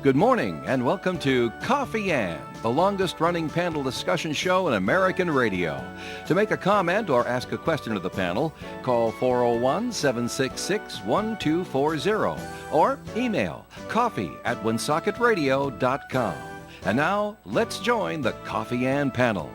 Good morning and welcome to Coffee Ann, the longest-running panel discussion show in American radio. To make a comment or ask a question of the panel, call 401-766-1240 or email coffee@woonsocket.radio.com. And now, let's join the Coffee Ann panel.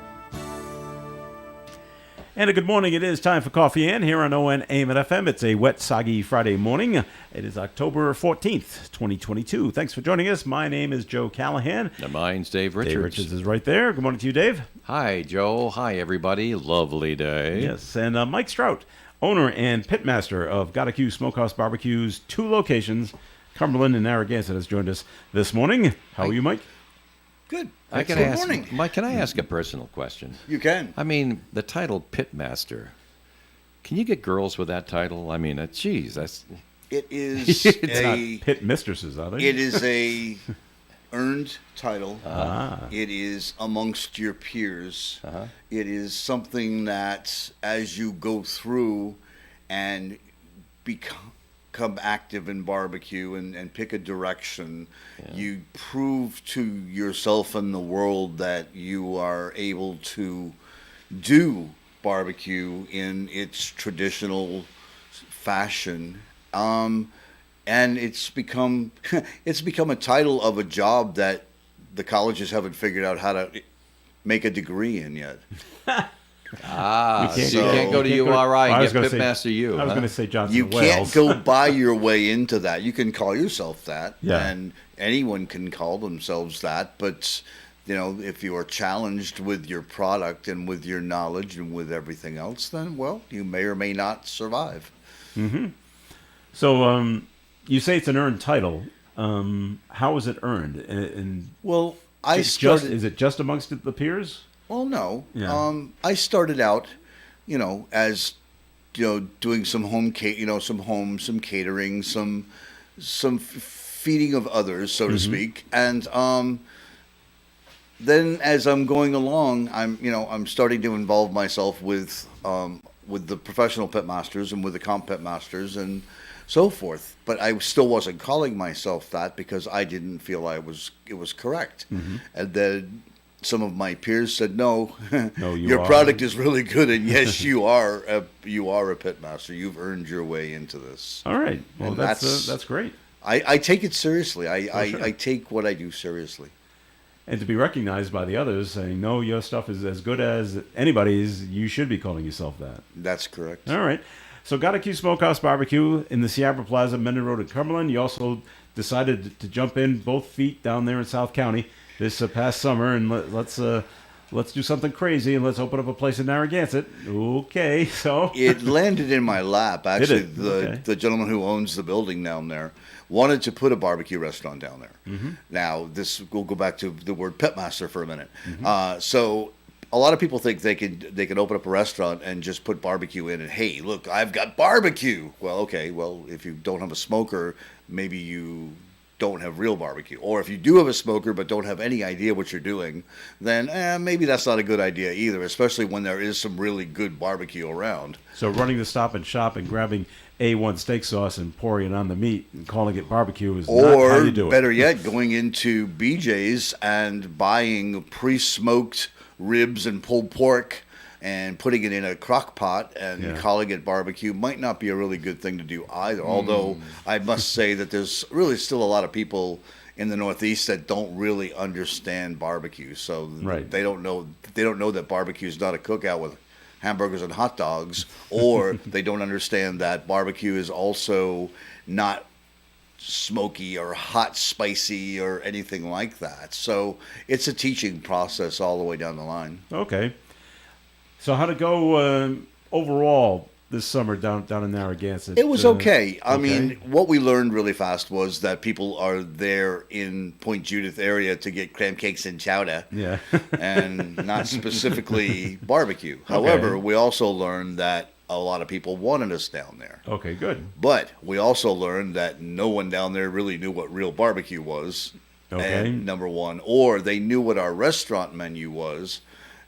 And a good morning. It is time for Coffee Ann here on ON AM and FM. It's a wet, soggy Friday morning. It is October 14th, 2022. Thanks for joining us. My name is Joe Callahan. And mine's Dave Richards. Dave Richards is right there. Good morning to you, Dave. Hi, Joe. Hi, everybody. Lovely day. Yes, and Mike Strout, owner and pitmaster of Gotta Q Smokehouse Barbecue's two locations, Cumberland and Narragansett, has joined us this morning. How are you, Mike? Good. Good morning. Mike, can I ask a personal question? You can. I mean, the title Pitmaster. Can you get girls with that title? I mean, geez, that's... It is It's not pit mistresses, are they? It is a earned title. Ah. It is amongst your peers. Uh-huh. It is something that as you go through and become active in barbecue and pick a direction, you prove to yourself and the world that you are able to do barbecue in its traditional fashion. And it's become a title of a job that the colleges haven't figured out how to make a degree in yet. So you can't go to URI and get Pitmaster U. I was going to say Johnson You Wales. can't go buy your way into that. You can call yourself that, Yeah. and anyone can call themselves that. But if you are challenged with your product and with your knowledge and with everything else, then you may or may not survive. Mm-hmm. So you say it's an earned title. How is it earned? And is it just amongst the peers? Well, no. Yeah. I started out, as doing some home, some catering, some feeding of others, so to speak, and then as I'm going along, I'm starting to involve myself with the professional pitmasters and with the comp pitmasters and so forth. But I still wasn't calling myself that because I didn't feel it was correct, and then some of my peers said, "No, your product is really good, and yes, you are a pitmaster. You've earned your way into this." All right, well, that's great. I take it seriously. Sure. I take what I do seriously. And to be recognized by the others, saying, "No, your stuff is as good as anybody's," you should be calling yourself that. That's correct. All right. So, Gotta Q Smokehouse Barbecue in the Sierra Plaza, Mendon Road in Cumberland. You also decided to jump in both feet down there in South County this past summer, and let's do something crazy, and let's open up a place in Narragansett. Okay, so it landed in my lap. Actually, Did it? the gentleman who owns the building down there wanted to put a barbecue restaurant down there. Now, we'll go back to the word pitmaster for a minute. So a lot of people think they could open up a restaurant and just put barbecue in, and hey, look, I've got barbecue. Well, okay, if you don't have a smoker, maybe you don't have real barbecue. Or if you do have a smoker but don't have any idea what you're doing, then maybe that's not a good idea either, especially when there is some really good barbecue around. So running the Stop and Shop and grabbing A1 steak sauce and pouring it on the meat and calling it barbecue is not how you do it. Or better yet, going into BJ's and buying pre-smoked ribs and pulled pork and putting it in a crock pot and calling it barbecue might not be a really good thing to do either. Although I must say that there's really still a lot of people in the Northeast that don't really understand barbecue. So they don't know that barbecue is not a cookout with hamburgers and hot dogs, or they don't understand that barbecue is also not smoky or hot, spicy or anything like that. So it's a teaching process all the way down the line. Okay. So how'd it go overall this summer down in Narragansett? It was okay. I mean, what we learned really fast was that people are there in Point Judith area to get clam cakes and chowder, and not specifically barbecue. However, we also learned that a lot of people wanted us down there. Okay, good. But we also learned that no one down there really knew what real barbecue was. Okay. And number one, or they knew what our restaurant menu was.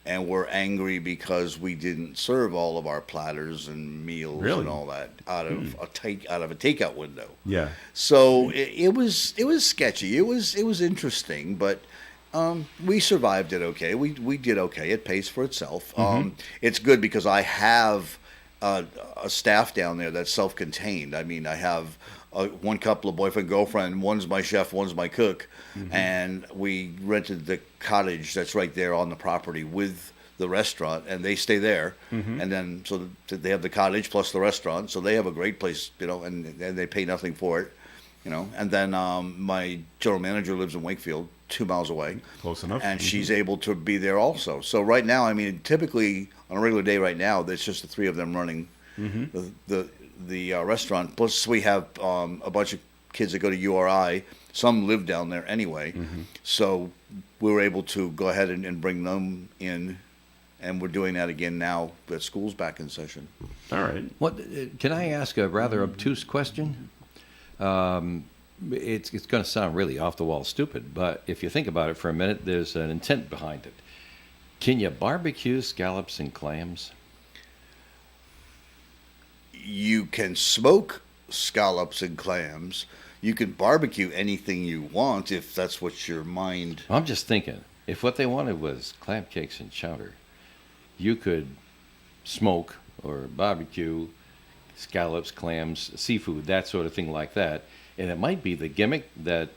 and were angry because we didn't serve all of our platters and meals Really? and all that out of a takeout window. Yeah. So it was sketchy. It was interesting, but we survived it okay. We did okay. It pays for itself. It's good because I have a staff down there that's self-contained. I mean, I have one couple of boyfriend girlfriend. One's my chef, one's my cook, and we rented the cottage that's right there on the property with the restaurant, and they stay there. And then so they have the cottage plus the restaurant, so they have a great place, and they pay nothing for it, And then my general manager lives in Wakefield, 2 miles away. Close enough. And she's able to be there also. So right now, I mean, typically on a regular day right now, there's just the three of them running the restaurant. Plus we have a bunch of kids that go to URI. Some live down there anyway. So we were able to go ahead and bring them in. And we're doing that again now that school's back in session. All right. Can I ask a rather obtuse question? It's going to sound really off the wall stupid, but if you think about it for a minute, there's an intent behind it. Can you barbecue scallops and clams? You can smoke scallops and clams. You can barbecue anything you want if that's what your mind. I'm just thinking, if what they wanted was clam cakes and chowder, you could smoke or barbecue scallops, clams, seafood, that sort of thing like that. And it might be the gimmick that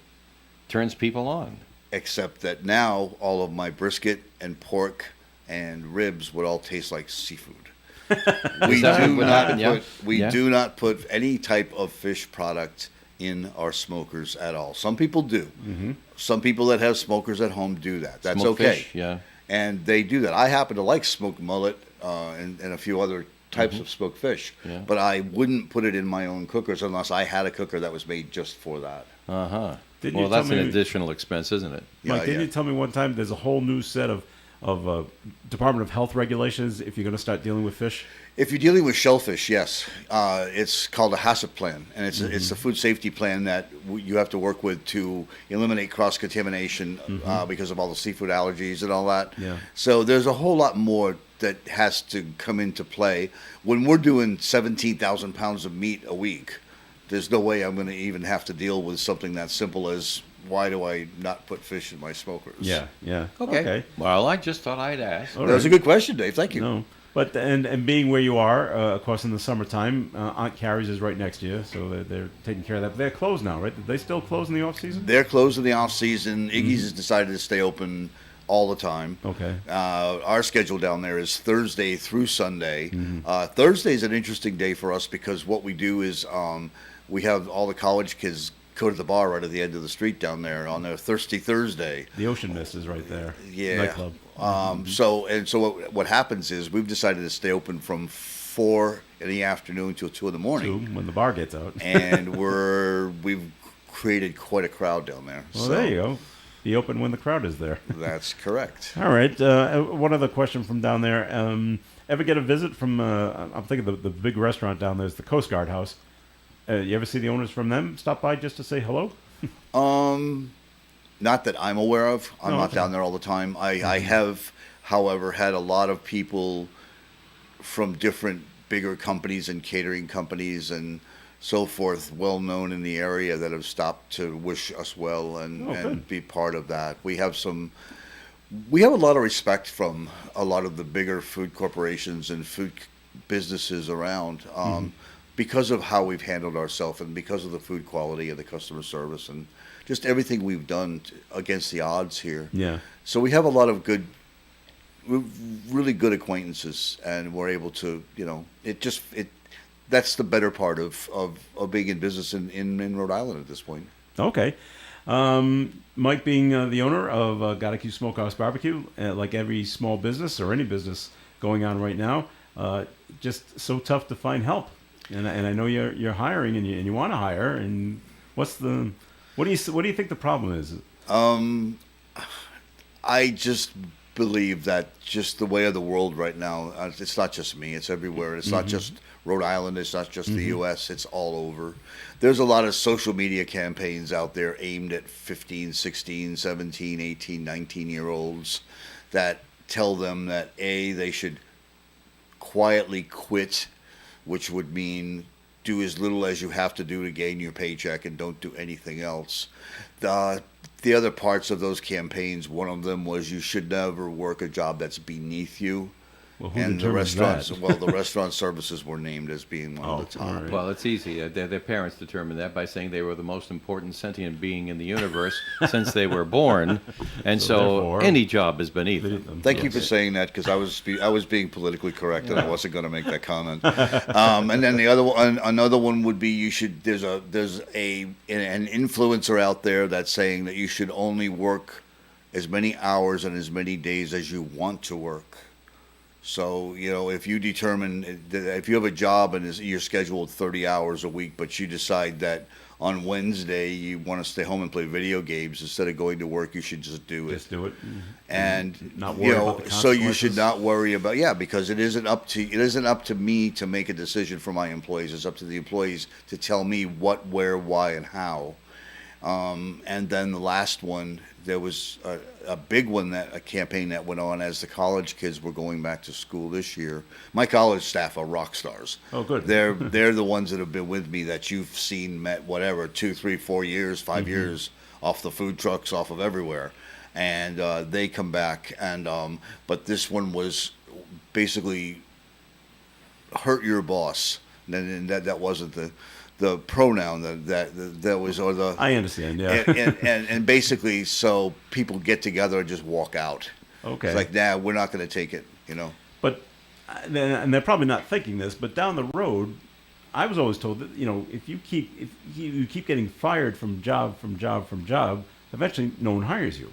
turns people on. Except that now all of my brisket and pork and ribs would all taste like seafood. We do not put any type of fish product in our smokers at all. Some people do. Some people that have smokers at home do that. That's Smoked okay. fish, yeah. And they do that. I happen to like smoked mullet and a few other types of smoked fish, but I wouldn't put it in my own cookers unless I had a cooker that was made just for that. Uh-huh. Didn't Well, you that's tell an me- additional expense, isn't it? Mike, didn't you tell me one time there's a whole new set of Department of Health regulations if you're going to start dealing with fish? If you're dealing with shellfish, yes, it's called a HACCP plan, and it's a food safety plan that you have to work with to eliminate cross contamination because of all the seafood allergies and all that. Yeah. So there's a whole lot more that has to come into play. When we're doing 17,000 pounds of meat a week, there's no way I'm going to even have to deal with something that simple as why do I not put fish in my smokers? Yeah. Okay. Well, I just thought I'd ask. All That was a good question, Dave. Thank you. No. But and being where you are, of course, in the summertime, Aunt Carrie's is right next to you, so they're taking care of that. But they're closed now, right? Did they still close in the off season? They're closed in the off season. Iggy's has decided to stay open all the time. Okay. Our schedule down there is Thursday through Sunday. Thursday is an interesting day for us because what we do is we have all the college kids go to the bar right at the end of the street down there on their Thirsty Thursday. The Ocean Mist is right there. Yeah. Nightclub. So what happens is we've decided to stay open from 4 in the afternoon till 2 in the morning. 2 when the bar gets out. And we've created quite a crowd down there. Well, there you go. Be open when the crowd is there. That's correct. All right. One other question from down there. Ever get a visit from, I'm thinking the big restaurant down there is the Coast Guard House. You ever see the owners from them stop by just to say hello? Not that I'm aware of. I'm not okay. down there all the time. I have, however, had a lot of people from different bigger companies and catering companies and so forth, well known in the area, that have stopped to wish us well and be part of that. We have a lot of respect from a lot of the bigger food corporations and food businesses around because of how we've handled ourselves and because of the food quality and the customer service and just everything we've done against the odds here. Yeah. So we have a lot of really good acquaintances, and we're able to, that's the better part of being in business in Rhode Island at this point. Okay. Mike, being the owner of Gotta Keep Smokehouse Barbecue, like every small business or any business going on right now, just so tough to find help. And I know you're hiring and you want to hire. And what do you think the problem is? I just believe that just the way of the world right now, it's not just me, it's everywhere. It's not just Rhode Island, it's not just the U.S., it's all over. There's a lot of social media campaigns out there aimed at 15, 16, 17, 18, 19-year-olds that tell them that they should quietly quit, which would mean do as little as you have to do to gain your paycheck and don't do anything else. The other parts of those campaigns, one of them was you should never work a job that's beneath you. Well, who And the determines restaurants, that? well, the restaurant services were named as being one of the top. all right. Well, it's easy. Their parents determined that by saying they were the most important sentient being in the universe since they were born, and so therefore, any job is beneath them. Thank you for saying that, because I was being politically correct and I wasn't going to make that comment. And then the other one, another one would be there's an influencer out there that's saying that you should only work as many hours and as many days as you want to work. So, if you determine that if you have a job and you're scheduled 30 hours a week, but you decide that on Wednesday you want to stay home and play video games instead of going to work, you should just do it. Just do it. And not worry about the so you should consequences. not worry about because it isn't up to me to make a decision for my employees. It's up to the employees to tell me what, where, why, and how. And then the last one, there was a big one, a campaign that went on as the college kids were going back to school this year. My college staff are rock stars. Oh, good. They're the ones that have been with me that you've seen, met, whatever, 2, 3, 4 years, 5 years off the food trucks, off of everywhere. And they come back. And but this one was basically hurt your boss. And that wasn't the pronoun that was, or the I understand. Yeah. and basically, so people get together and just walk out. Okay. It's like, nah, we're not going to take it. But and they're probably not thinking this, but down the road, I was always told that if you keep getting fired from job, eventually no one hires you.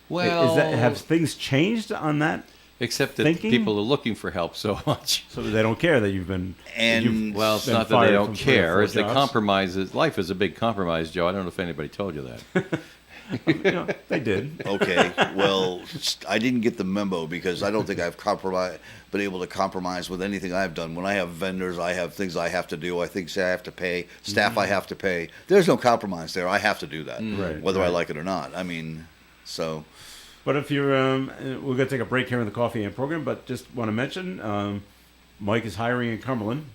Well, have things changed on that? except that thinking? people are looking for help so much. So that they don't care that you've been. And Well, it's been not that they fired don't from 3 or 4 care. It's the jobs. compromises. Life is a big compromise, Joe. I don't know if anybody told you that. They did. okay, well, I didn't get the memo because I don't think I've been able to compromise with anything I've done. When I have vendors, I have things I have to do. I think I have to pay staff. I have to pay. There's no compromise there. I have to do that, Right, whether I right. like it or not. I mean, so. But if you're, we're going to take a break here in the Coffee and program, but just want to mention, Mike is hiring in Cumberland.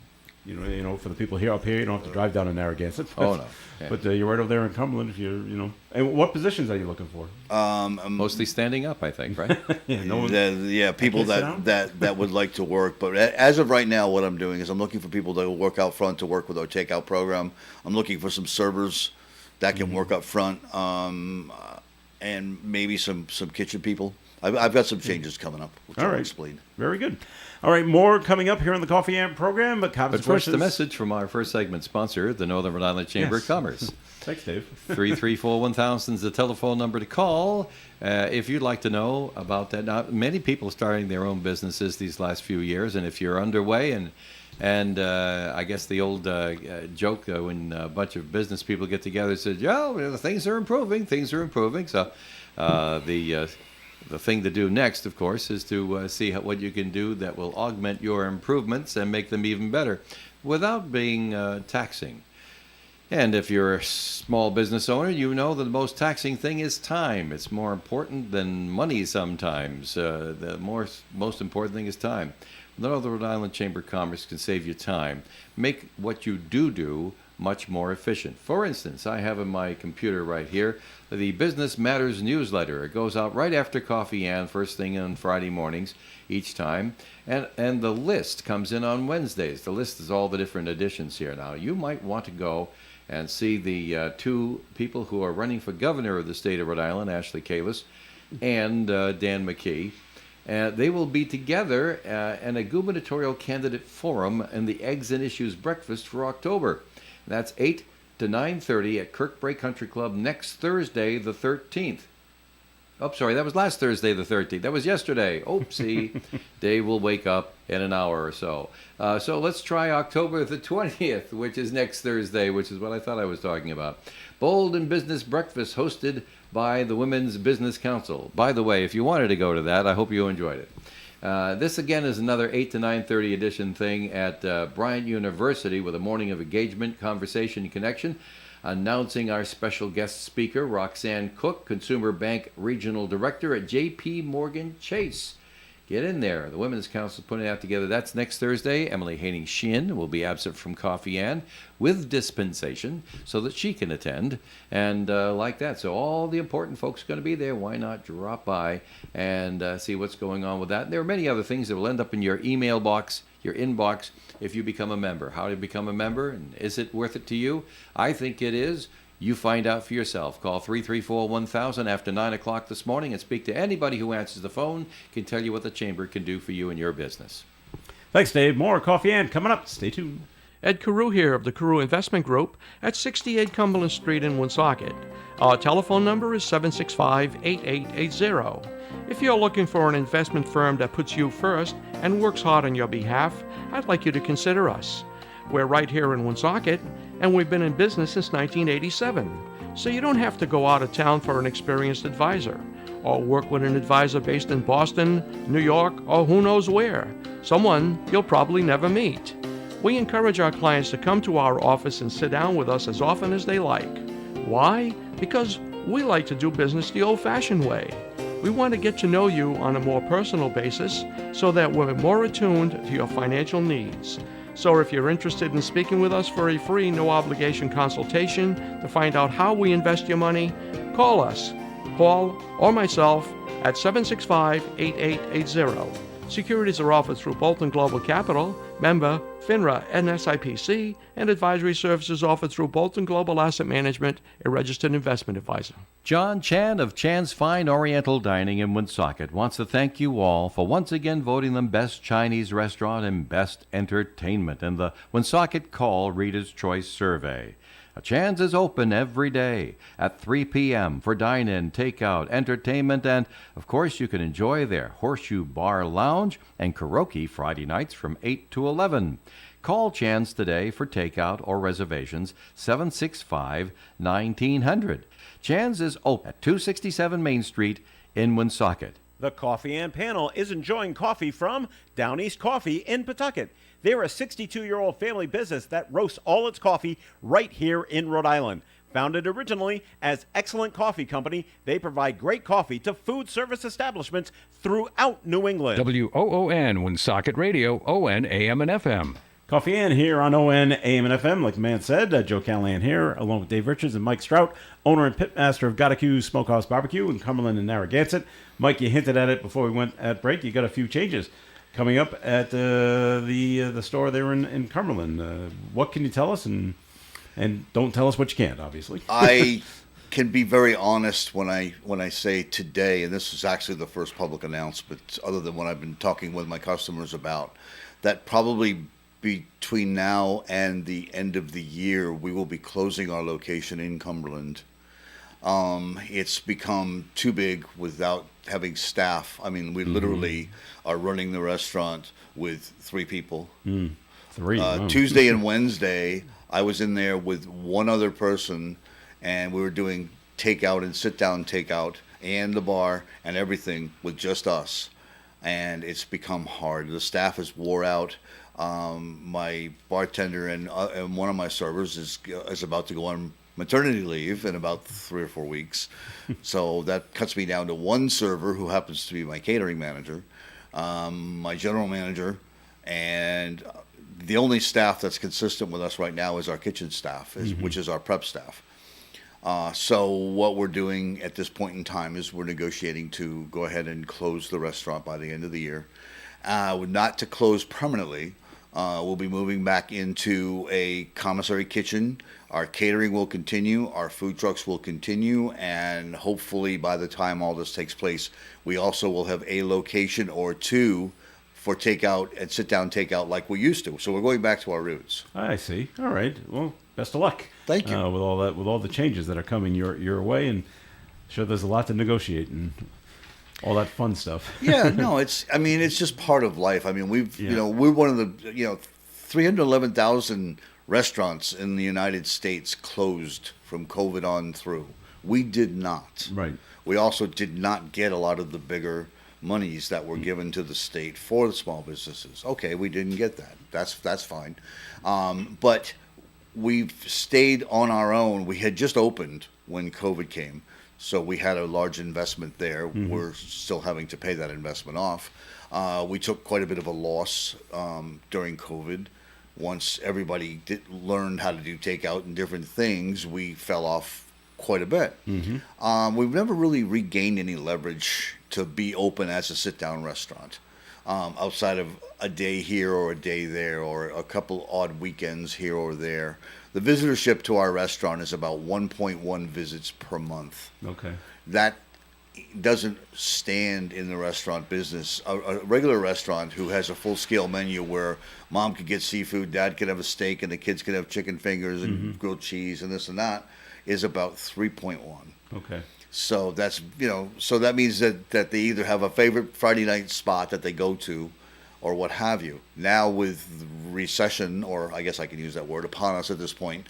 For the people up here, you don't have to drive down to Narragansett. Oh, no. Yeah. But you're right over there in Cumberland if you're. And what positions are you looking for? Mostly standing up, I think, right? Yeah, no one. People can't sit that would like to work. But as of right now, what I'm doing is I'm looking for people that will work out front to work with our takeout program. I'm looking for some servers that can work up front, and maybe some kitchen people. I've got some changes coming up, which All I'll right. explain. Very good. All right, more coming up here on the Coffee Amp program. But But first, the message from our first segment sponsor, the Northern Rhode Island Chamber Yes. of Commerce. Thanks, Dave. 334-1000 is the telephone number to call if you'd like to know about that. Now, many people are starting their own businesses these last few years, and if you're underway, and I guess the old joke when a bunch of business people get together and say, "Yeah, things are improving. So the thing to do next, of course, is to see what you can do that will augment your improvements and make them even better without being taxing. And if you're a small business owner, you know that the most taxing thing is time. It's more important than money sometimes. The most important thing is time. The Northern Rhode Island Chamber of Commerce can save you time. Make what you do much more efficient. For instance, I have in my computer right here the Business Matters newsletter. It goes out right after coffee and first thing on Friday mornings each time. And the list comes in on Wednesdays. The list is all the different editions here. Now, you might want to go and see the two people who are running for governor of the state of Rhode Island, Ashley Kalis and Dan McKee. They will be together in a gubernatorial candidate forum in the Eggs and Issues Breakfast for October. That's 8 to 9:30 at Kirkbrae Country Club next Thursday, the 13th. Oh, sorry, that was last Thursday, the 13th. That was yesterday. Oopsie. Dave will wake up in an hour or so. So let's try October the 20th, which is next Thursday, which is what I thought I was talking about. Bold and Business Breakfast hosted by the Women's Business Council. By the way, if you wanted to go to that, I hope you enjoyed it. This, again, is another 8 to 9:30 edition thing at Bryant University with a morning of engagement, conversation, and connection. Announcing our special guest speaker, Roxanne Cook, Consumer Bank Regional Director at J.P. Morgan Chase. Get in there. The Women's Council is putting that together. That's next Thursday. Emily Haining-Sheehan will be absent from Coffee Ann with dispensation so that she can attend. And like that. So all the important folks are going to be there. Why not drop by and see what's going on with that? And there are many other things that will end up in your email box, your inbox, if you become a member. How to become a member, and is it worth it to you? I think it is. You find out for yourself. Call 334-1000 after 9 o'clock this morning and speak to anybody who answers the phone, can tell you what the Chamber can do for you and your business. Thanks, Dave. More Coffee Ann coming up. Stay tuned. Ed Carew here of the Carew Investment Group at 68 Cumberland Street in Woonsocket. Our telephone number is 765-8880. If you're looking for an investment firm that puts you first and works hard on your behalf, I'd like you to consider us. We're right here in Woonsocket, and we've been in business since 1987. So you don't have to go out of town for an experienced advisor, or work with an advisor based in Boston, New York, or who knows where. Someone you'll probably never meet. We encourage our clients to come to our office and sit down with us as often as they like. Why? Because we like to do business the old-fashioned way. We want to get to know you on a more personal basis so that we're more attuned to your financial needs. So if you're interested in speaking with us for a free, no-obligation consultation to find out how we invest your money, call us. Paul or myself at 765-8880. Securities are offered through Bolton Global Capital, member FINRA and SIPC, and advisory services offered through Bolton Global Asset Management, a registered investment advisor. John Chan of Chan's Fine Oriental Dining in Woonsocket wants to thank you all for once again voting them Best Chinese Restaurant and Best Entertainment in the Woonsocket Call Reader's Choice Survey. Chan's is open every day at 3 p.m. for dine-in, takeout, entertainment, and, of course, you can enjoy their Horseshoe Bar Lounge and karaoke Friday nights from 8 to 11. Call Chan's today for takeout or reservations, 765-1900. Chan's is open at 267 Main Street in Woonsocket. The Coffee Ann panel is enjoying coffee from Down East Coffee in Pawtucket. They're a 62-year-old family business that roasts all its coffee right here in Rhode Island. Founded originally as Excellent Coffee Company, they provide great coffee to food service establishments throughout New England. WOON, Woonsocket Radio, ON, AM, and FM. Coffee Ann here on ON, AM, and FM. Like the man said, Joe Callahan here, along with Dave Richards and Mike Strout, owner and pitmaster of Gotta Smokehouse Barbecue in Cumberland and Narragansett. Mike, you hinted at it before we went at break. You got a few changes coming up at the store there in Cumberland. What can you tell us? And don't tell us what you can't, obviously. I can be very honest when I say today, and this is actually the first public announcement, other than what I've been talking with my customers about, that probably between now and the end of the year, we will be closing our location in Cumberland. It's become too big without having staff. I mean, we literally are running the restaurant with 3 people. Three. Wow. Tuesday and Wednesday, I was in there with one other person, and we were doing takeout and sit-down takeout and the bar and everything with just us. And it's become hard. The staff is wore out. My bartender and one of my servers is about to go on maternity leave in about 3 or 4 weeks. So that cuts me down to one server who happens to be my catering manager, my general manager, and the only staff that's consistent with us right now is our kitchen staff, which is our prep staff. So what we're doing at this point in time is we're negotiating to go ahead and close the restaurant by the end of the year. Not to close permanently. We'll be moving back into a commissary kitchen. Our catering will continue, our food trucks will continue, and hopefully by the time all this takes place, we also will have a location or 2 for takeout and sit-down takeout like we used to. So we're going back to our roots. I see. All right. Well, best of luck. Thank you. With all the changes that are coming your way, and sure there's a lot to negotiate and all that fun stuff. Yeah, no, it's just part of life. I mean, we're one of the 311,000 restaurants in the United States closed from COVID on through. We did not. Right. We also did not get a lot of the bigger monies that were given to the state for the small businesses. Okay, we didn't get that. That's fine. But we've stayed on our own. We had just opened when COVID came, so we had a large investment there. We're still having to pay that investment off. We took quite a bit of a loss during COVID. Once everybody learned how to do takeout and different things, we fell off quite a bit. We've never really regained any leverage to be open as a sit-down restaurant. Outside of a day here or a day there or a couple odd weekends here or there. The visitorship to our restaurant is about 1.1 visits per month. Okay. That doesn't stand in the restaurant business. A regular restaurant who has a full-scale menu where mom could get seafood, dad could have a steak, and the kids could have chicken fingers and grilled cheese and this and that is about 3.1. Okay. So that's, so that means that they either have a favorite Friday night spot that they go to or what have you. Now with recession, or I guess I can use that word, upon us at this point,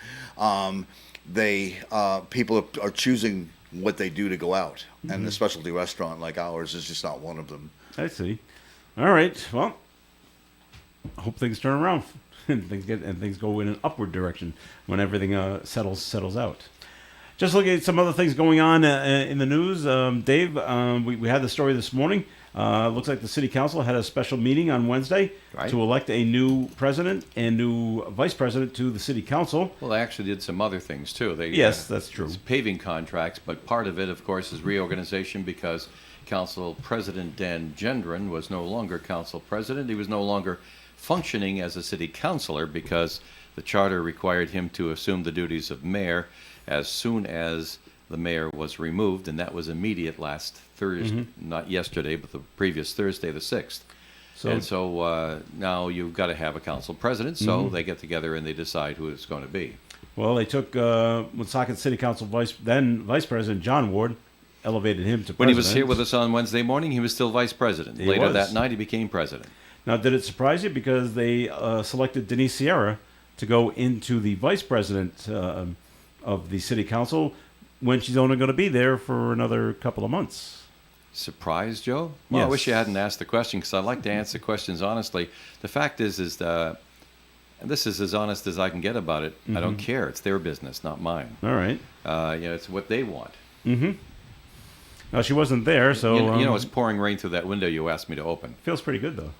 people are choosing what they do to go out. And a specialty restaurant like ours is just not one of them. I see. All right. Well, I hope things turn around and things go in an upward direction when everything settles out. Just looking at some other things going on in the news, Dave, we had the story this morning. Looks like the city council had a special meeting on Wednesday to elect a new president and new vice president to the city council. Well, they actually did some other things, too. Yes, that's true. It's paving contracts, but part of it, of course, is reorganization because Council President Dan Gendron was no longer council president. He was no longer functioning as a city councilor because the charter required him to assume the duties of mayor as soon as the mayor was removed, and that was immediate last Thursday, not yesterday, but the previous Thursday, the 6th. So now you've got to have a council president, so they get together and they decide who it's going to be. Well, they took Woonsocket City Council Vice President John Ward, elevated him to president. When he was here with us on Wednesday morning, he was still vice president. Later that night, he became president. Now, did it surprise you because they selected Denise Sierra to go into the vice president of the city council when she's only going to be there for another couple of months? Surprised, Joe? Well, Yes. I wish you hadn't asked the question because I like to answer questions honestly. The fact is and this is as honest as I can get about it. I don't care. It's their business, not mine. All right. It's what they want. Now, she wasn't there, so... it's pouring rain through that window you asked me to open. feels pretty good, though.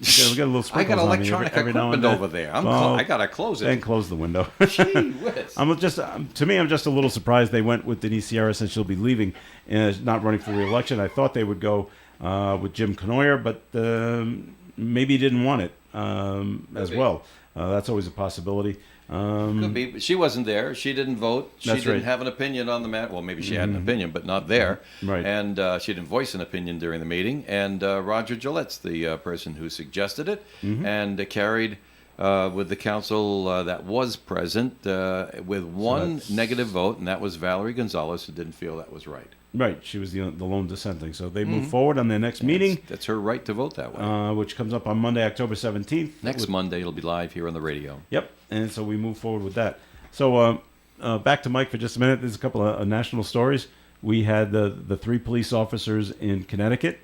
We got a little I sprinkles got on me electronic every now and equipment then. over there. I got to close it. And close the window. Gee whiz. I'm just a little surprised they went with Denise Sierra since she'll be leaving and not running for re-election. I thought they would go with Jim Knoyer, but maybe he didn't want it as well. That's always a possibility. Could be, but she wasn't there. She didn't vote. She That's didn't right. have an opinion on the matter. Well, maybe she had an opinion, but not there. Right. And she didn't voice an opinion during the meeting. And Roger Gillette's the person who suggested it and carried with the council that was present with one negative vote, and that was Valerie Gonzalez, who didn't feel that was right. Right, she was the lone dissenting. So they move forward on their next meeting, That's her right to vote that way. which comes up on Monday, October 17th. Next Monday, it'll be live here on the radio. Yep, and so we move forward with that. So back to Mike for just a minute. There's a couple of national stories. We had the 3 police officers in Connecticut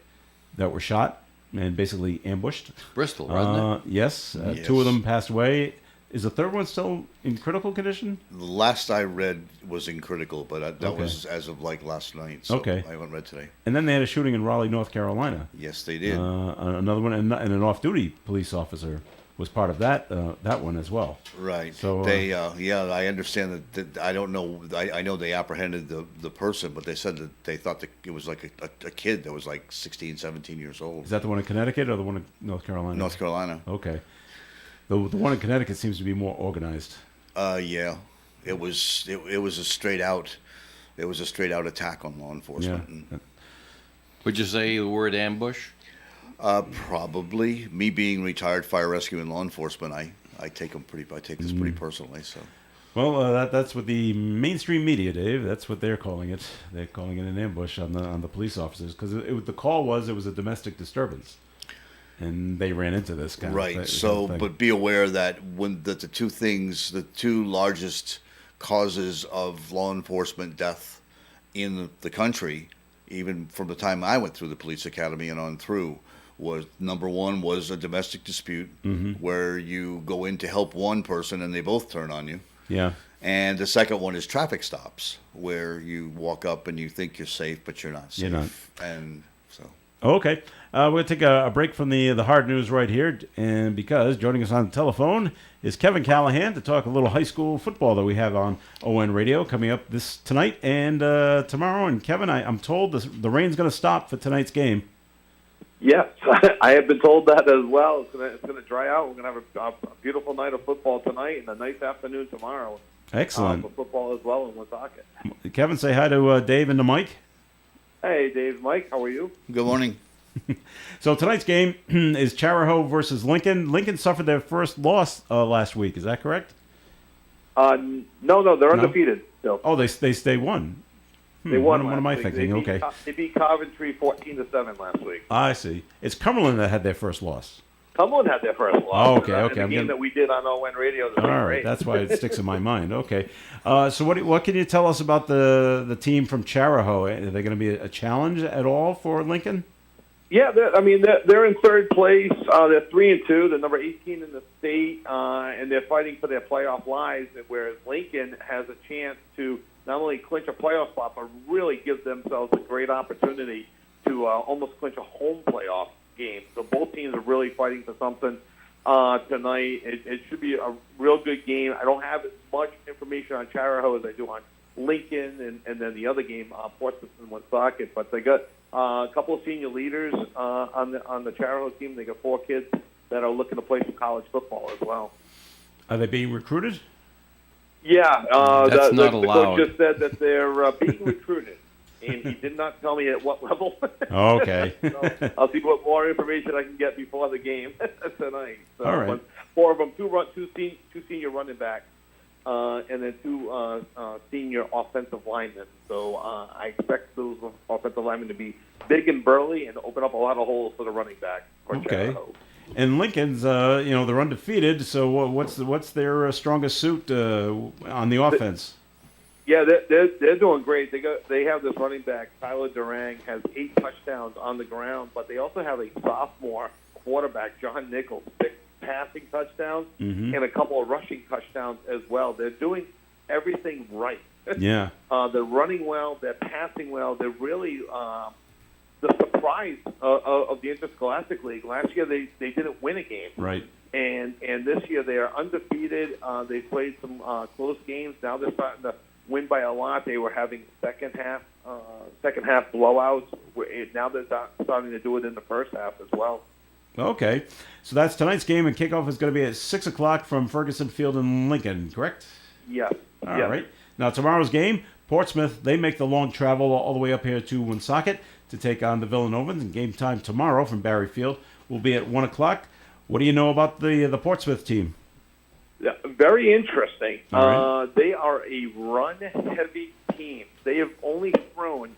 that were shot and basically ambushed. Bristol, wasn't it? Yes, Yes. 2 of them passed away. Is the third one still in critical condition? The last I read was in critical, but that Okay. was as of like last night. So Okay. I haven't read today. And then they had a shooting in Raleigh, North Carolina. Yes, they did. Another one, and an off-duty police officer was part of that one as well. Right. So, They, I understand that I don't know. I know they apprehended the person, but they said that they thought that it was like a kid that was like 16, 17 years old. Is that the one in Connecticut or the one in North Carolina? North Carolina. Okay. The one in Connecticut seems to be more organized. Yeah. It was a straight out attack on law enforcement. Yeah. Would you say the word ambush? Probably. Me being retired fire rescue and law enforcement, I take this pretty personally. So. Well, that's what the mainstream media, Dave. That's what they're calling it. They're calling it an ambush on the police officers because the call was it was a domestic disturbance, and they ran into this kind Right. of thing. So, but be aware that the two largest causes of law enforcement death in the country, even from the time I went through the police academy and on through, was number one was a domestic dispute where you go in to help one person and they both turn on you. Yeah. And the second one is traffic stops, where you walk up and you think you're safe, but you're not safe. You're not. And so. Okay. We're going to take a break from the hard news right here. And because joining us on the telephone is Kevin Callahan to talk a little high school football that we have on ON Radio coming up tonight and tomorrow. And Kevin, I'm told the rain's going to stop for tonight's game. Yes, I have been told that as well. It's going to dry out. We're going to have a beautiful night of football tonight and a nice afternoon tomorrow. Excellent. For football as well in Woonsocket. Kevin, say hi to Dave and to Mike. Hey, Dave, Mike, how are you? Good morning. So tonight's game is Charahoe versus Lincoln. Lincoln suffered their first loss last week. Is that correct? No, they're undefeated still. Oh, they won. They won. What am I week. thinking? Okay. They beat Coventry 14-7 last week. I see. It's Cumberland that had their first loss. Cumberland had their first loss. Oh, okay. The game that we did on ON Radio. All right, that's why it sticks in my mind. Okay. So what can you tell us about the team from Charahoe? Are they going to be a challenge at all for Lincoln? Yeah, they're in third place. They're 3-2. They're number 18 in the state, and they're fighting for their playoff lives. Whereas Lincoln has a chance to not only clinch a playoff spot, but really give themselves a great opportunity to almost clinch a home playoff game. So both teams are really fighting for something tonight. It should be a real good game. I don't have as much information on Charahoe as I do on Lincoln and then the other game, Portsmouth and Woonsocket. But they got a couple of senior leaders on the Charahoe team. They got 4 kids that are looking to play some college football as well. Are they being recruited? Yeah, That's not the allowed. coach just said that they're being recruited, and he did not tell me at what level. Okay. So I'll see what more information I can get before the game tonight. So, All right. but 4 of them, two senior running backs, and then 2 senior offensive linemen. So I expect those offensive linemen to be big and burly and open up a lot of holes for the running back. Okay. And Lincoln's, they're undefeated. So what's their strongest suit on the offense? Yeah, they're doing great. They have this running back, Tyler Durang, has 8 touchdowns on the ground, but they also have a sophomore quarterback, John Nichols, 6 passing touchdowns and a couple of rushing touchdowns as well. They're doing everything right. Yeah. They're running well. They're passing well. They're really the surprise of the Interscholastic League. Last year they didn't win a game. Right. And this year they are undefeated. They played some close games. Now they're starting to win by a lot. They were having second half blowouts. Now they're starting to do it in the first half as well. Okay. So that's tonight's game, and kickoff is going to be at 6 o'clock from Ferguson Field in Lincoln, correct? Yes. All right. Now, tomorrow's game, Portsmouth, they make the long travel all the way up here to Woonsocket to take on the Villanovans, and game time tomorrow from Barry Field will be at 1 o'clock. What do you know about the Portsmouth team? Yeah, very interesting. All right. They are a run-heavy team. They have only thrown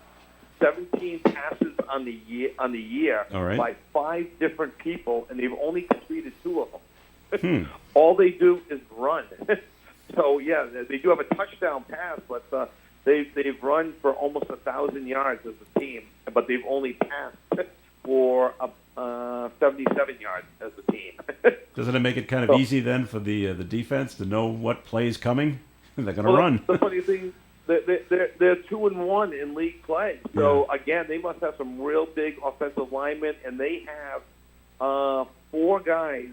17 passes on the year All right. by 5 different people, and they've only completed 2 of them. All they do is run. So yeah, they do have a touchdown pass, but they've run for almost 1,000 yards as a team, but they've only passed for 77 yards as a team. Doesn't it make it kind of easy then for the defense to know what play is coming? They're going to run. The funny thing, they're 2-1 in league play. So again, they must have some real big offensive linemen, and they have 4 guys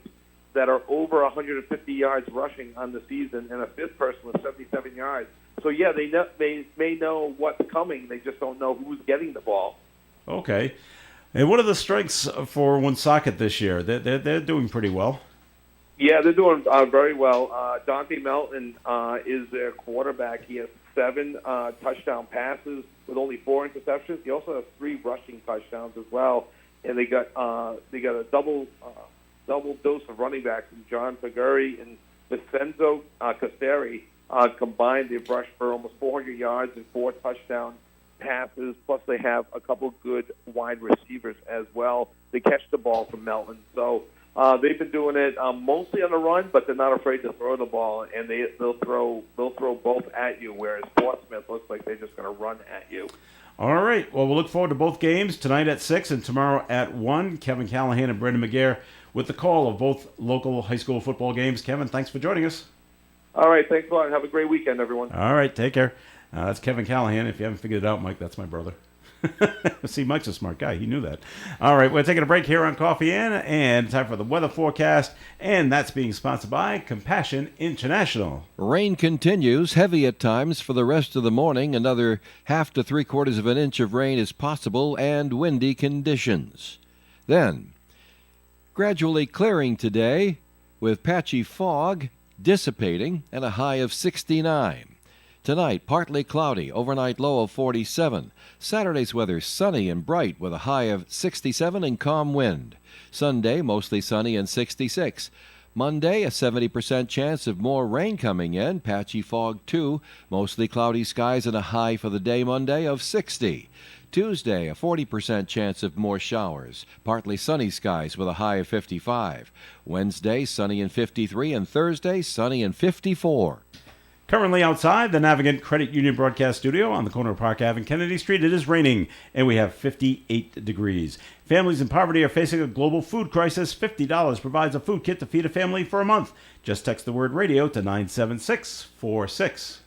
that are over 150 yards rushing on the season, and a 5th person with 77 yards. So yeah, they may know what's coming. They just don't know who's getting the ball. Okay. And what are the strengths for Woonsocket this year? They're doing pretty well. Yeah, they're doing very well. Dante Melton is their quarterback. He has 7 touchdown passes with only 4 interceptions. He also has 3 rushing touchdowns as well. And they got a double dose of running backs in John Paguri and Vincenzo Casteri. Combined, they've rushed for almost 400 yards and 4 touchdown passes. Plus, they have a couple good wide receivers as well. They catch the ball from Melton. So they've been doing it mostly on the run, but they're not afraid to throw the ball, and they'll throw both at you. Whereas Portsmouth looks like they're just going to run at you. All right. Well, we'll look forward to both games tonight at 6 and tomorrow at 1. Kevin Callahan and Brendan McGarr with the call of both local high school football games. Kevin, thanks for joining us. All right, thanks a lot. Have a great weekend, everyone. All right, take care. That's Kevin Callahan. If you haven't figured it out, Mike, that's my brother. See, Mike's a smart guy. He knew that. All right, we're taking a break here on Coffee In, and time for the weather forecast, and that's being sponsored by Compassion International. Rain continues, heavy at times for the rest of the morning. Another 1/2 to 3/4 of an inch of rain is possible, and windy conditions. Then, gradually clearing today with patchy fog dissipating and a high of 69. Tonight, partly cloudy, overnight low of 47. Saturday's weather sunny and bright with a high of 67 and calm wind. Sunday, mostly sunny and 66. Monday, a 70% chance of more rain coming in, patchy fog too. Mostly cloudy skies and a high for the day Monday of 60. Tuesday, a 40% chance of more showers. Partly sunny skies with a high of 55. Wednesday, sunny and 53, and Thursday, sunny and 54. Currently outside the Navigant Credit Union Broadcast Studio on the corner of Park Ave and Kennedy Street, it is raining, and we have 58 degrees. Families in poverty are facing a global food crisis. $50 provides a food kit to feed a family for a month. Just text the word radio to 97646.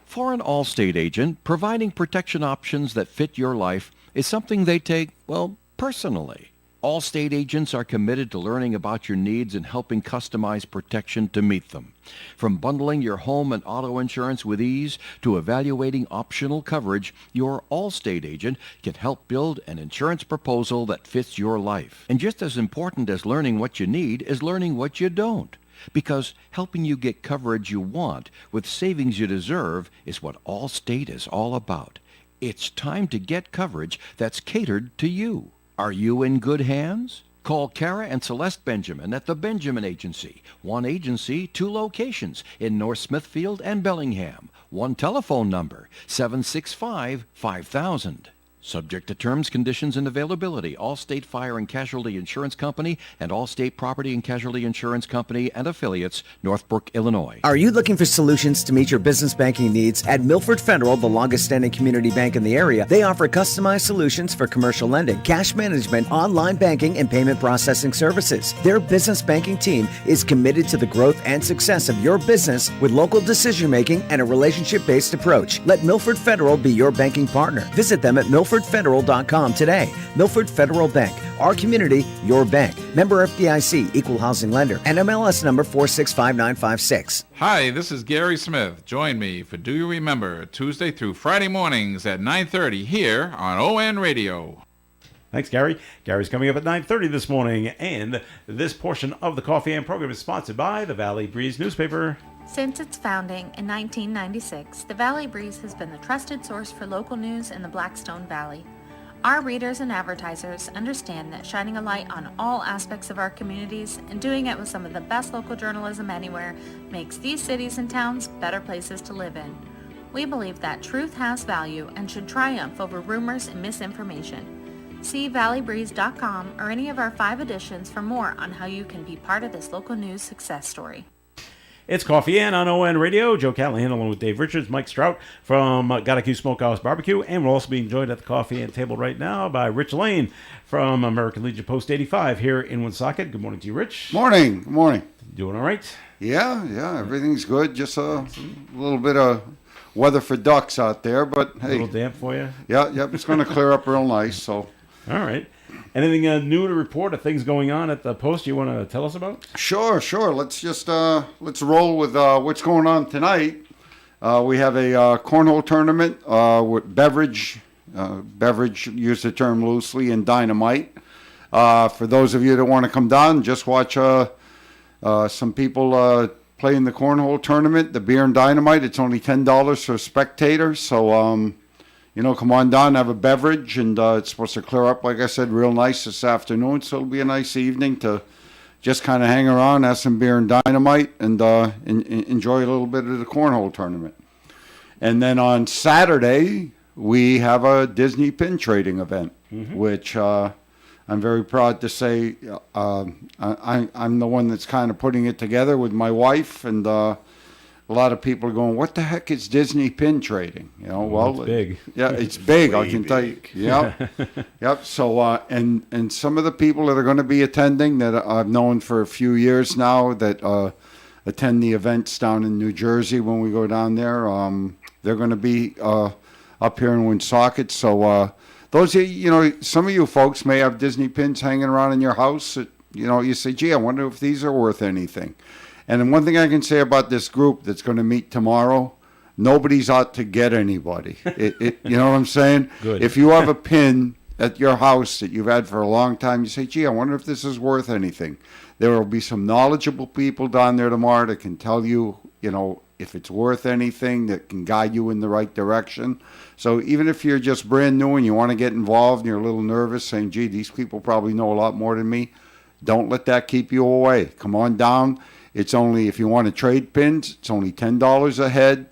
For an Allstate agent, providing protection options that fit your life is something they take, well, personally. Allstate agents are committed to learning about your needs and helping customize protection to meet them. From bundling your home and auto insurance with ease to evaluating optional coverage, your Allstate agent can help build an insurance proposal that fits your life. And just as important as learning what you need is learning what you don't. Because helping you get coverage you want with savings you deserve is what Allstate is all about. It's time to get coverage that's catered to you. Are you in good hands? Call Kara and Celeste Benjamin at the Benjamin Agency. One agency, 2 locations in North Smithfield and Bellingham. One telephone number, 765-5000. Subject to terms, conditions, and availability. Allstate Fire and Casualty Insurance Company and Allstate Property and Casualty Insurance Company and affiliates, Northbrook, Illinois. Are you looking for solutions to meet your business banking needs? At Milford Federal, the longest-standing community bank in the area, they offer customized solutions for commercial lending, cash management, online banking, and payment processing services. Their business banking team is committed to the growth and success of your business with local decision-making and a relationship-based approach. Let Milford Federal be your banking partner. Visit them at MilfordFederal.com today. Milford Federal Bank. Our community, your bank. Member FDIC, Equal Housing Lender, and MLS number 465956. Hi, this is Gary Smith. Join me for Do You Remember, Tuesday through Friday mornings at 9:30 here on ON Radio. Thanks, Gary. Gary's coming up at 9:30 this morning, and this portion of the Coffee and program is sponsored by the Valley Breeze newspaper. Since its founding in 1996, the Valley Breeze has been the trusted source for local news in the Blackstone Valley. Our readers and advertisers understand that shining a light on all aspects of our communities and doing it with some of the best local journalism anywhere makes these cities and towns better places to live in. We believe that truth has value and should triumph over rumors and misinformation. See valleybreeze.com or any of our 5 editions for more on how you can be part of this local news success story. It's Coffee In on ON Radio. Joe Callahan along with Dave Richards, Mike Strout from Gotta Smokehouse Barbecue, and we're also being joined at the Coffee In table right now by Rich Lane from American Legion Post 85 here in Woonsocket. Good morning to you, Rich. Morning. Good morning. Doing all right? Yeah, everything's good. Just a little bit of weather for ducks out there, but hey. A little damp for you? Yeah, it's going to clear up real nice. So. All right. Anything new to report of things going on at the Post you want to tell us about? Sure. Let's just let's roll with what's going on tonight. We have a cornhole tournament with beverage. Beverage, use the term loosely, and dynamite. For those of you that want to come down, just watch some people play in the cornhole tournament. The beer and dynamite. It's only $10 for a spectator. So. Come on down, have a beverage, and it's supposed to clear up, like I said, real nice this afternoon. So it'll be a nice evening to just kind of hang around, have some beer and dynamite, and enjoy a little bit of the cornhole tournament. And then on Saturday, we have a Disney pin trading event, which I'm very proud to say I'm the one that's kind of putting it together with my wife, and a lot of people are going, what the heck is Disney pin trading? It's big. Yeah, it's big, I can tell you. Yep. So, and some of the people that are going to be attending that I've known for a few years now that attend the events down in New Jersey when we go down there. They're going to be up here in Woonsocket. So those, some of you folks may have Disney pins hanging around in your house. That, you say, gee, I wonder if these are worth anything. And then one thing I can say about this group that's going to meet tomorrow, nobody's out to get anybody. You know what I'm saying? Good. If you have a pin at your house that you've had for a long time, you say, gee, I wonder if this is worth anything. There will be some knowledgeable people down there tomorrow that can tell you, if it's worth anything, that can guide you in the right direction. So even if you're just brand new and you want to get involved and you're a little nervous saying, gee, these people probably know a lot more than me, don't let that keep you away. Come on down. It's only, if you want to trade pins, it's only $10 a head.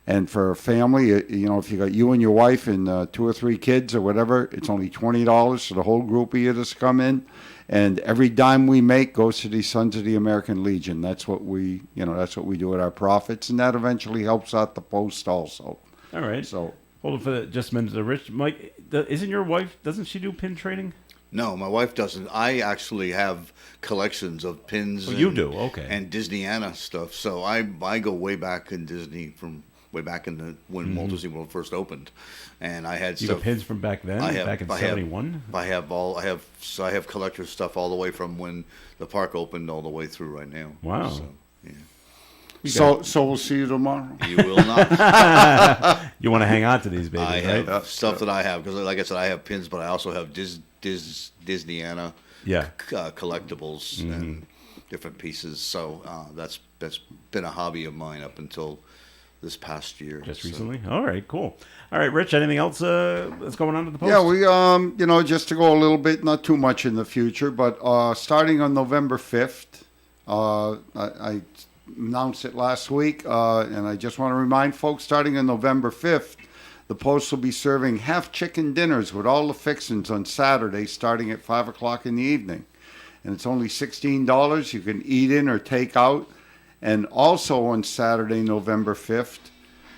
And for a family, if you got you and your wife and 2 or 3 kids or whatever, it's only $20 for the whole group of you to come in. And every dime we make goes to the Sons of the American Legion. That's what we do with our profits, and that eventually helps out the post also. All right. So hold on for just a minute, Rich. Mike, isn't your wife? Doesn't she do pin trading? No, my wife doesn't. I actually have collections of pins. Oh, you do? Okay. And Disneyana stuff. So I go way back in Disney, from way back in when Walt Disney World first opened, and I had You got pins from back then, back in '71. I have collector stuff all the way from when the park opened all the way through right now. Wow. So, yeah. So we'll see you tomorrow. You will not. You want to hang on to these babies, I right? have stuff that I have because, like I said, I have pins, but I also have Disneyana collectibles and different pieces. So that's been a hobby of mine up until this past year. Just recently? All right, cool. All right, Rich, anything else that's going on at the post? Yeah, we, just to go a little bit, not too much in the future, but starting on November 5th, I announced it last week, and I just want to remind folks, starting on November 5th, the Post will be serving half chicken dinners with all the fixings on Saturday, starting at 5 o'clock in the evening. And it's only $16. You can eat in or take out. And also on Saturday, November 5th,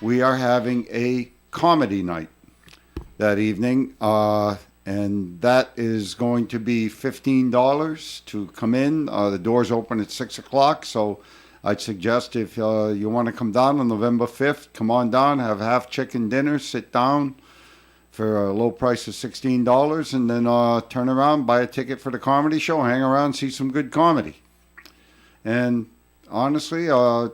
we are having a comedy night that evening. And that is going to be $15 to come in. The doors open at 6 o'clock. So I'd suggest if you want to come down on November 5th, come on down, have half chicken dinner, sit down for a low price of $16, and then turn around, buy a ticket for the comedy show, hang around, see some good comedy. And honestly,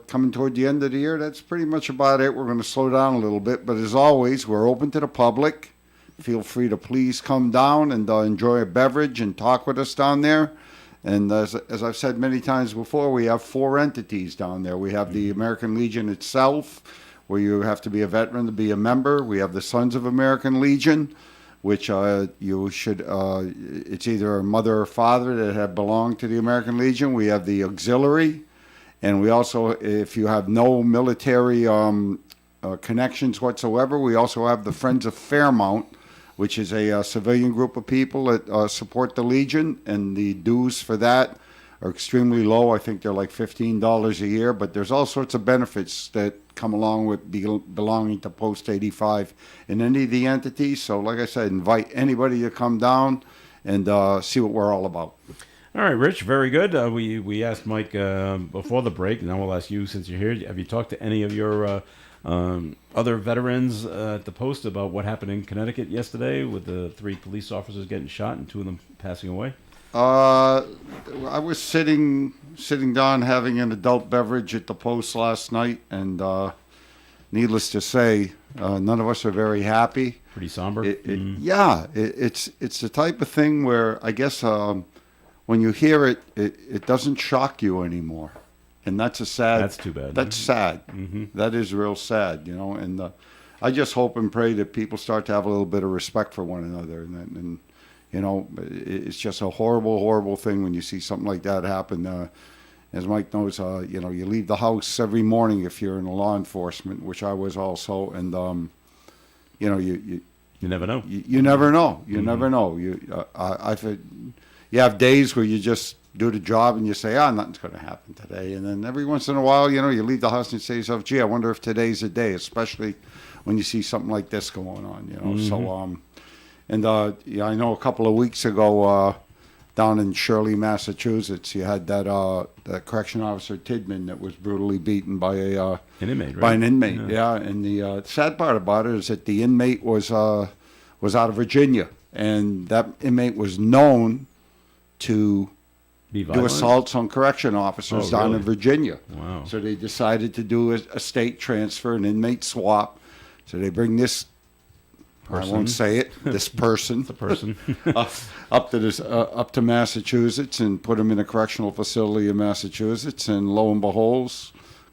coming toward the end of the year, that's pretty much about it. We're going to slow down a little bit, but as always, we're open to the public. Feel free to please come down and enjoy a beverage and talk with us down there. And as I've said many times before, we have 4 entities down there. We have the American Legion itself, where you have to be a veteran to be a member. We have the Sons of American Legion, which you should, it's either a mother or father that have belonged to the American Legion. We have the Auxiliary. And we also, if you have no military connections whatsoever, we also have the Friends of Fairmount, which is a civilian group of people that support the Legion, and the dues for that are extremely low. I think they're like $15 a year, but there's all sorts of benefits that come along with belonging to Post 85 in any of the entities. So like I said, invite anybody to come down and see what we're all about. All right, Rich, very good. We asked Mike before the break, and now we'll ask you since you're here. Have you talked to any of your other veterans at the Post about what happened in Connecticut yesterday with the 3 police officers getting shot and 2 of them passing away? I was sitting down having an adult beverage at the Post last night, and needless to say, none of us are very happy. Pretty somber. Yeah, it's the type of thing where I guess when you hear it, it doesn't shock you anymore. And that's sad. That's too bad. That's sad. Mm-hmm. That is real sad, And I just hope and pray that people start to have a little bit of respect for one another. And it's just a horrible, horrible thing when you see something like that happen. As Mike knows, you leave the house every morning if you're in law enforcement, which I was also, and you never know. You never know. You Mm-hmm. never know. You have days where you just do the job and you say, nothing's going to happen today. And then every once in a while, you leave the house and you say to yourself, gee, I wonder if today's the day, especially when you see something like this going on, Mm-hmm. So, I know a couple of weeks ago, down in Shirley, Massachusetts. You had that correction officer Tidman that was brutally beaten by an inmate, right? By an inmate, yeah. And the sad part about it is that the inmate was out of Virginia, and that inmate was known to do assaults on correction officers down in Virginia. Wow. So they decided to do a state transfer, an inmate swap. So they bring this person. I won't say it. This person. The person. up to Massachusetts and put him in a correctional facility in Massachusetts. And lo and behold,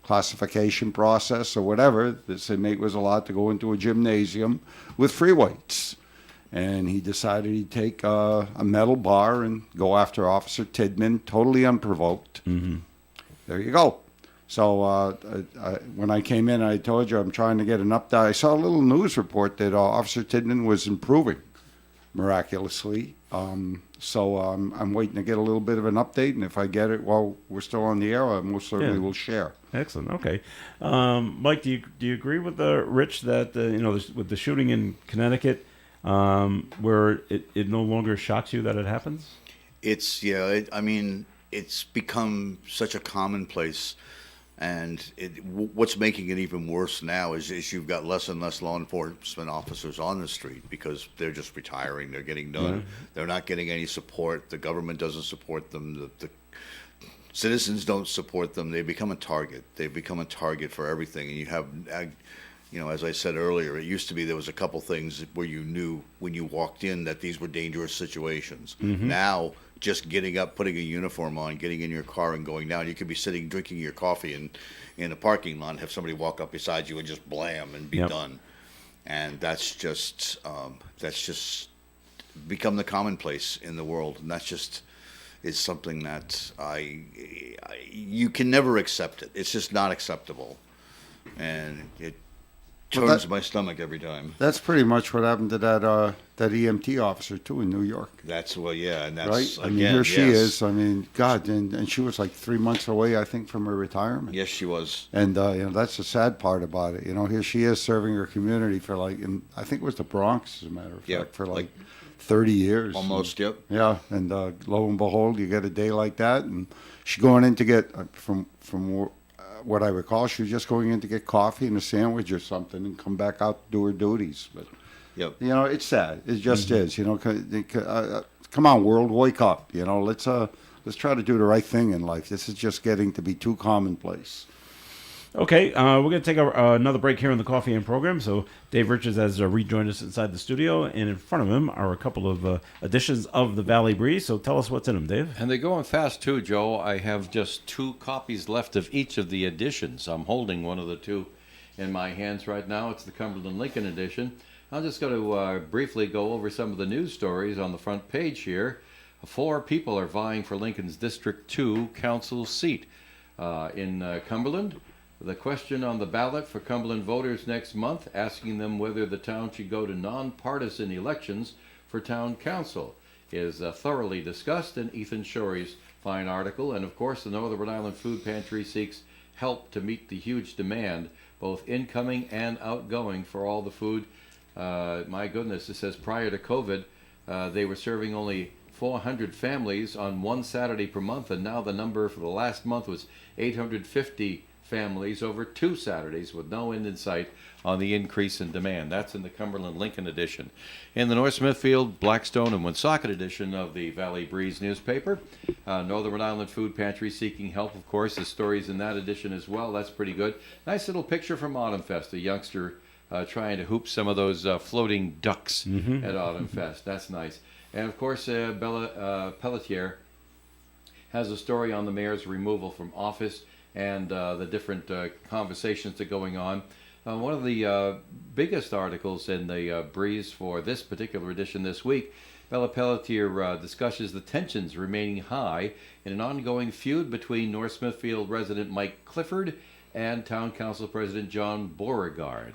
classification process or whatever, this inmate was allowed to go into a gymnasium with free weights. And he decided he'd take a metal bar and go after Officer Tidman, totally unprovoked. Mm-hmm. There you go. So when I came in, I told you I'm trying to get an update. I saw a little news report that Officer Tidman was improving miraculously. So I'm waiting to get a little bit of an update, and if I get it while we're still on the air, I most certainly will share. Excellent. Okay, Mike, do you agree with Rich that with the shooting in Connecticut, where it no longer shocks you that it happens? It's it's become such a commonplace. And what's making it even worse now is you've got less and less law enforcement officers on the street because they're just retiring. They're getting done. Yeah. They're not getting any support. The government doesn't support them. The citizens don't support them. They become a target. They become a target for everything. And you have, as I said earlier, it used to be there was a couple things where you knew when you walked in that these were dangerous situations. Mm-hmm. Now, just getting up, putting a uniform on, getting in your car and going down. You could be sitting drinking your coffee in a parking lot and have somebody walk up beside you and just blam and be done. And that's just become the commonplace in the world. And that's just is something that you can never accept it. It's just not acceptable. And it turns my stomach every time. That's pretty much what happened to that EMT officer too in New York. That's and that's right. Again, I mean, here she is. I mean, God, and she was like 3 months away, I think, from her retirement. Yes, she was. And that's the sad part about it. Here she is serving her community for I think it was the Bronx, as a matter of fact, for like 30 years. Almost, and, Yeah, and lo and behold, you get a day like that, and she's going in to get from what I recall, she was just going in to get coffee and a sandwich or something and come back out to do her duties. But, it's sad. It just is. Come on, world, wake up. Let's try to do the right thing in life. This is just getting to be too commonplace. Okay, we're going to take another break here on the Coffee and program. So Dave Richards has rejoined us inside the studio, and in front of him are a couple of editions of the Valley Breeze. So tell us what's in them, Dave. And they're going fast too, Joe. I have just 2 copies left of each of the editions. I'm holding one of the 2 in my hands right now. It's the Cumberland Lincoln edition. I'm just going to briefly go over some of the news stories on the front page here. 4 people are vying for Lincoln's District 2 council seat in Cumberland. The question on the ballot for Cumberland voters next month, asking them whether the town should go to nonpartisan elections for town council, is thoroughly discussed in Ethan Shorey's fine article. And of course, the Northern Rhode Island Food Pantry seeks help to meet the huge demand, both incoming and outgoing, for all the food. My goodness, it says prior to COVID, they were serving only 400 families on one Saturday per month, and now the number for the last month was 850 families over 2 Saturdays, with no end in sight on the increase in demand. That's in the Cumberland Lincoln edition. In the North Smithfield, Blackstone, and Woonsocket edition of the Valley Breeze newspaper, Northern Rhode Island Food Pantry seeking help, of course. The stories in that edition as well. That's pretty good. Nice little picture from Autumn Fest, a youngster trying to hoop some of those floating ducks at Autumn Fest. That's nice. And of course, Bella Pelletier has a story on the mayor's removal from office and the different conversations that are going on. One of the biggest articles in the Breeze for this particular edition this week, Bella Pelletier discusses the tensions remaining high in an ongoing feud between North Smithfield resident Mike Clifford and Town Council President John Beauregard.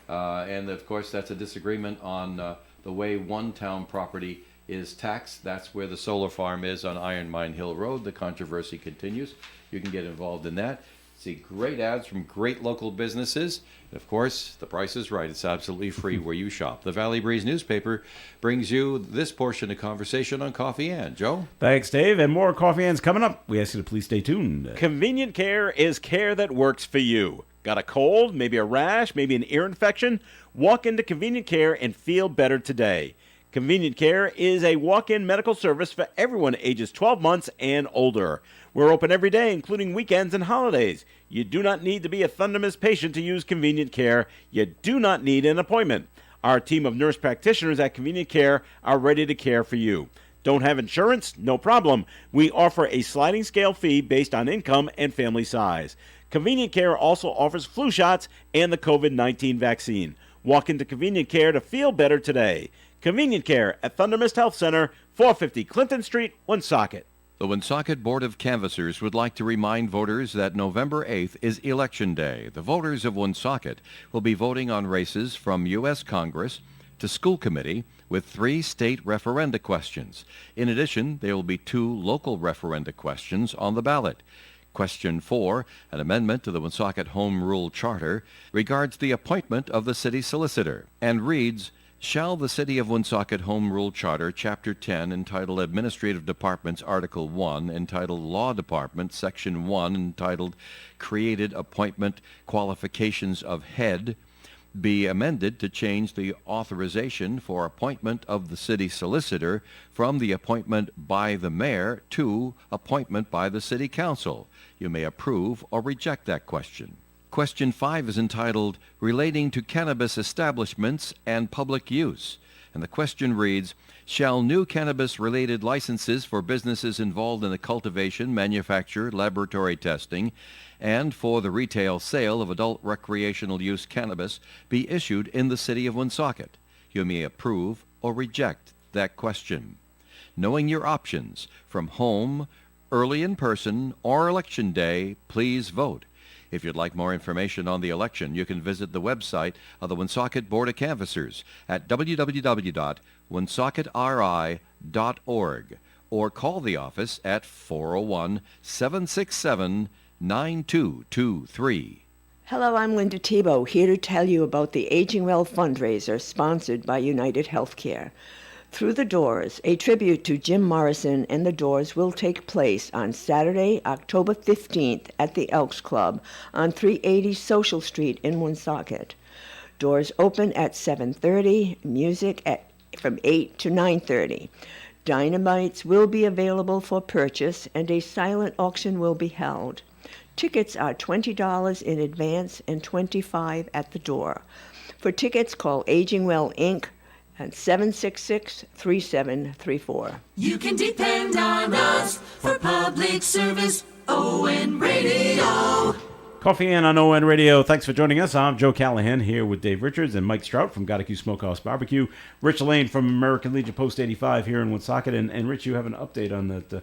And of course, that's a disagreement on the way one town property is taxed. That's where the solar farm is on Iron Mine Hill Road. The controversy continues. You can get involved in that. See great ads from great local businesses. And of course, the price is right. It's absolutely free where you shop. The Valley Breeze newspaper brings you this portion of conversation on Coffee and Joe. Thanks, Dave. And more Coffee Hands coming up. We ask you to please stay tuned. Convenient care is care that works for you. Got a cold, maybe a rash, maybe an ear infection? Walk into Convenient Care and feel better today. Convenient Care is a walk-in medical service for everyone ages 12 months and older. We're open every day, including weekends and holidays. You do not need to be a Thundermist patient to use Convenient Care. You do not need an appointment. Our team of nurse practitioners at Convenient Care are ready to care for you. Don't have insurance? No problem. We offer a sliding scale fee based on income and family size. Convenient Care also offers flu shots and the COVID-19 vaccine. Walk into Convenient Care to feel better today. Convenient Care at Thundermist Health Center, 450 Clinton Street, Woonsocket. The Woonsocket Board of Canvassers would like to remind voters that November 8th is Election Day. The voters of Woonsocket will be voting on races from U.S. Congress to school committee with 3 state referenda questions. In addition, there will be 2 local referenda questions on the ballot. Question 4, an amendment to the Woonsocket Home Rule Charter, regards the appointment of the city solicitor and reads, shall the City of Woonsocket Home Rule Charter, Chapter 10, entitled Administrative Departments, Article 1, entitled Law Department, Section 1, entitled Created Appointment Qualifications of Head, be amended to change the authorization for appointment of the city solicitor from the appointment by the mayor to appointment by the city council. You may approve or reject that question. Question 5 is entitled Relating to Cannabis Establishments and Public Use. And the question reads, shall new cannabis-related licenses for businesses involved in the cultivation, manufacture, laboratory testing, and for the retail sale of adult recreational use cannabis be issued in the city of Woonsocket? You may approve or reject that question. Knowing your options from home, early in person, or election day, please vote. If you'd like more information on the election, you can visit the website of the Woonsocket Board of Canvassers at www.woonsocketri.org or call the office at 401-767-9223. Hello, I'm Linda Tebow, here to tell you about the Aging Well fundraiser sponsored by United Healthcare. Through the Doors, a tribute to Jim Morrison and the Doors will take place on Saturday, October 15th at the Elks Club on 380 Social Street in Woonsocket. Doors open at 7:30, music from 8 to 9:30. Dynamites will be available for purchase and a silent auction will be held. Tickets are $20 in advance and $25 at the door. For tickets, call Aging Well Inc. at 766-3734. You can depend on us for public service. ON Radio. Coffee In on ON Radio. Thanks for joining us. I'm Joe Callahan here with Dave Richards and Mike Strout from Gotta Smokehouse Barbecue. Rich Lane from American Legion Post 85 here in Woonsocket. And Rich, you have an update on that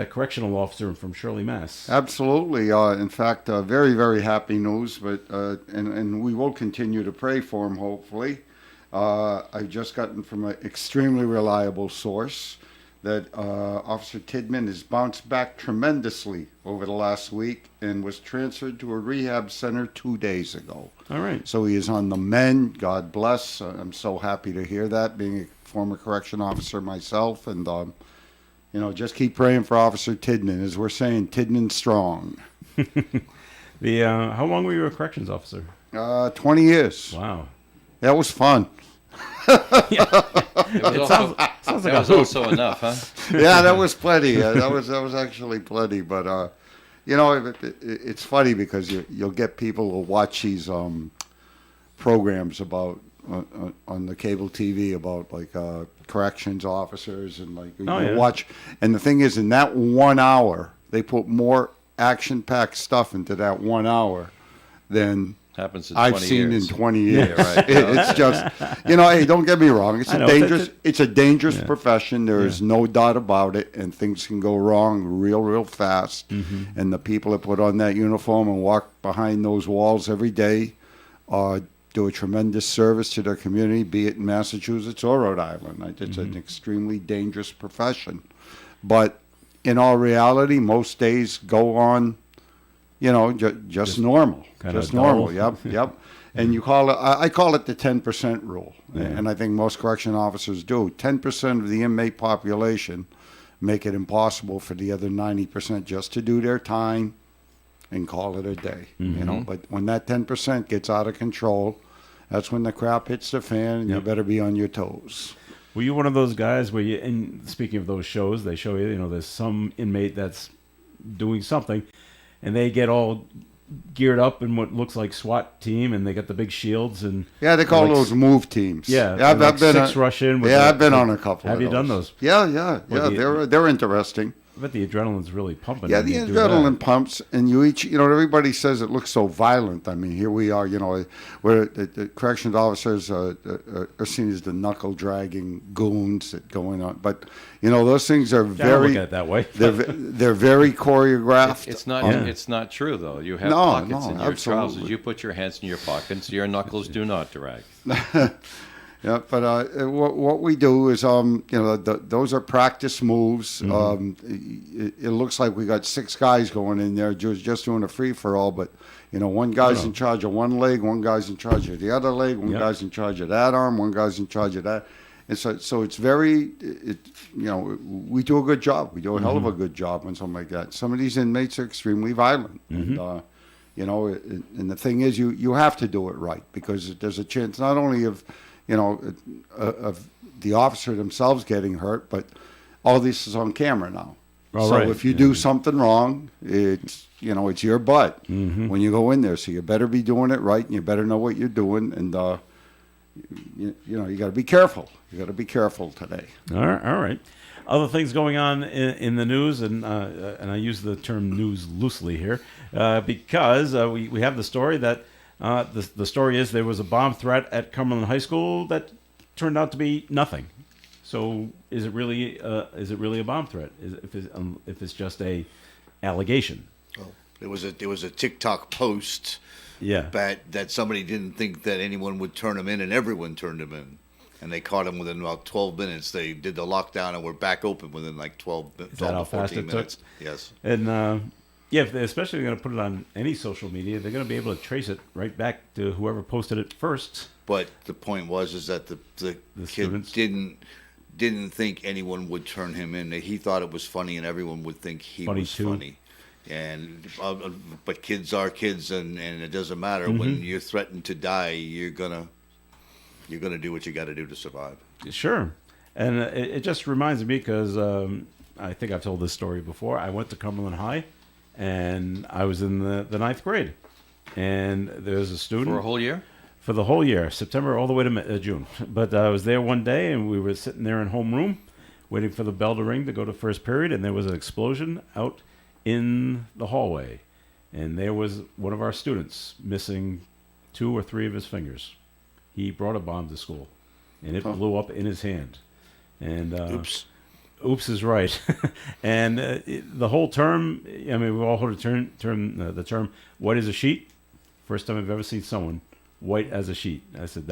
correctional officer from Shirley, Mass. Absolutely. In fact, very, very happy news. But and we will continue to pray for him, hopefully. I've just gotten from an extremely reliable source that Officer Tidman has bounced back tremendously over the last week and was transferred to a rehab center 2 days ago. All right. So he is on the mend. God bless. I'm so happy to hear that, being a former correction officer myself. And, just keep praying for Officer Tidman. As we're saying, Tidman strong. How long were you a corrections officer? 20 years. Wow. That was fun. It sounds like that was also enough, huh? Yeah, that was plenty. That was actually plenty. But it's funny because you'll get people who watch these programs about on the cable TV about like corrections officers and watch. And the thing is, in that 1 hour, they put more action-packed stuff into that 1 hour than happens in I've 20 seen years. in 20 years. Yeah, right. It's just, hey, don't get me wrong. It's a dangerous profession. There is no doubt about it, and things can go wrong real fast. Mm-hmm. And the people that put on that uniform and walk behind those walls every day do a tremendous service to their community, be it in Massachusetts or Rhode Island. It's an extremely dangerous profession. But in all reality, most days go on just normal, kinda just normal. dull. Yep. And you call it, I call it the 10% rule, and I think most correction officers do. 10% of the inmate population make it impossible for the other 90% just to do their time and call it a day. But when that 10% gets out of control, that's when the crap hits the fan, and you better be on your toes. Were you one of those guys where you, and speaking of those shows, they show you, there's some inmate that's doing something, and they get all geared up in what looks like SWAT team, and they got the big shields, and they call those move teams. I've been six rush in. With I've been on a couple. Have you done those? Yeah. They're interesting. I bet the adrenaline's really pumping. Yeah, the adrenaline pumps, and everybody says it looks so violent. I mean, here we are, where the corrections officers are seen as the knuckle-dragging goons that going on. But, those things are very... I don't look at it that way. They're very choreographed. It's not true, though. You have pockets in your trousers. You put your hands in your pockets, your knuckles do not drag. Yeah, but what we do is, those are practice moves. It looks like we got 6 guys going in there just doing a free-for-all, but, one guy's in charge of one leg, one guy's in charge of the other leg, one guy's in charge of that arm, one guy's in charge of that. And so it's very, we do a good job. We do a hell of a good job on something like that. Some of these inmates are extremely violent. And, and the thing is, you have to do it right, because there's a chance not only of the officer themselves getting hurt, but all this is on camera now. If you do something wrong, it's your butt when you go in there. So you better be doing it right, and you better know what you're doing, and you got to be careful. You got to be careful today. All right. Other things going on in the news, and I use the term news loosely here, because we have the story that. The story is there was a bomb threat at Cumberland High School that turned out to be nothing. So is it really a bomb threat? If it's just a allegation? Oh, there was a TikTok post. That somebody didn't think that anyone would turn him in, and everyone turned him in, and they caught him within about 12 minutes. They did the lockdown and were back open within like 12 is that how to 14 fast it minutes. Took? Yes. And especially if they're going to put it on any social media, they're going to be able to trace it right back to whoever posted it first. But the point is that the kid students didn't think anyone would turn him in. He thought it was funny, and everyone would think he was funny. And but kids are kids, and it doesn't matter. When you're threatened to die, you're gonna do what you got to do to survive. Sure. And it just reminds me, because I think I've told this story before. I went to Cumberland High. And I was in the 9th grade, and there was a student for a whole year. For the whole year, September all the way to June. But I was there one day, and we were sitting there in homeroom, waiting for the bell to ring to go to first period, and there was an explosion out in the hallway, and there was one of our students missing 2 or 3 of his fingers. He brought a bomb to school, and it blew up in his hand. And Oops is right. And the whole term, I mean, we've all heard the term, white as a sheet. First time I've ever seen someone white as a sheet. I said,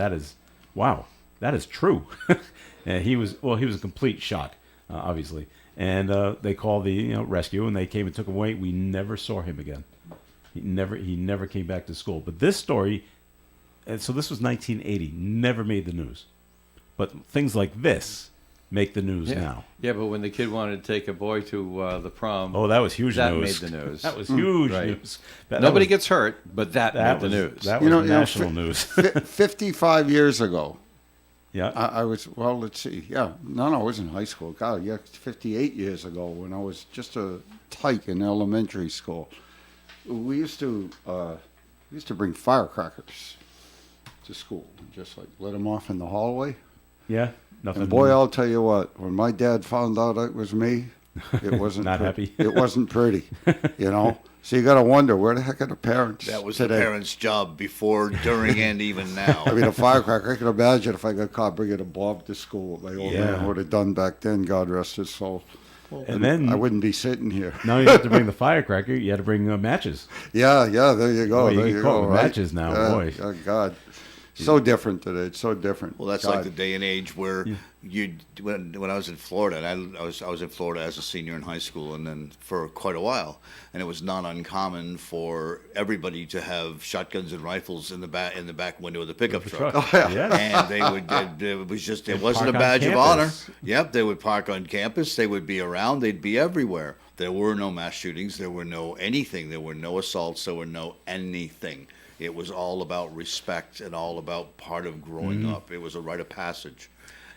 wow, that is true. And he was a complete shock, obviously. And they called the rescue, and they came and took him away. We never saw him again. He never came back to school. But this story, and so this was 1980, never made the news. But things like this make the news now. Yeah, but when the kid wanted to take a boy to the prom, that was huge news. That made the news. That was huge news. Nobody gets hurt, but that made the news. That was national news. 55 years ago. Yeah. I was, let's see. Yeah. No, I was in high school. God, 58 years ago when I was just a tyke in elementary school. We used to bring firecrackers to school, just like let them off in the hallway. Yeah. Nothing. And boy, I'll tell you what, when my dad found out it was me, it wasn't not happy. It wasn't pretty, So you got to wonder, where the heck are the parents? That was today? The parents' job before, during, and even now. I mean, a firecracker. I can imagine if I got caught bringing a bomb to school, my old man would have done back then. God rest his soul. And then I wouldn't be sitting here. No, you have to bring the firecracker. You had to bring matches. Yeah. There you go. There you go. Right? Matches now, boy. Oh, God. So different today. It's so different. Well, that's like the day and age where when I was in Florida, and I was in Florida as a senior in high school, and then for quite a while, and it was not uncommon for everybody to have shotguns and rifles in the back window of the pickup truck. Oh, yeah. And they would it wasn't a badge of honor. Yep, they would park on campus. They would be around. They'd be everywhere. There were no mass shootings. There were no anything. There were no assaults. There were no anything. It was all about respect and all about part of growing up. It was a rite of passage.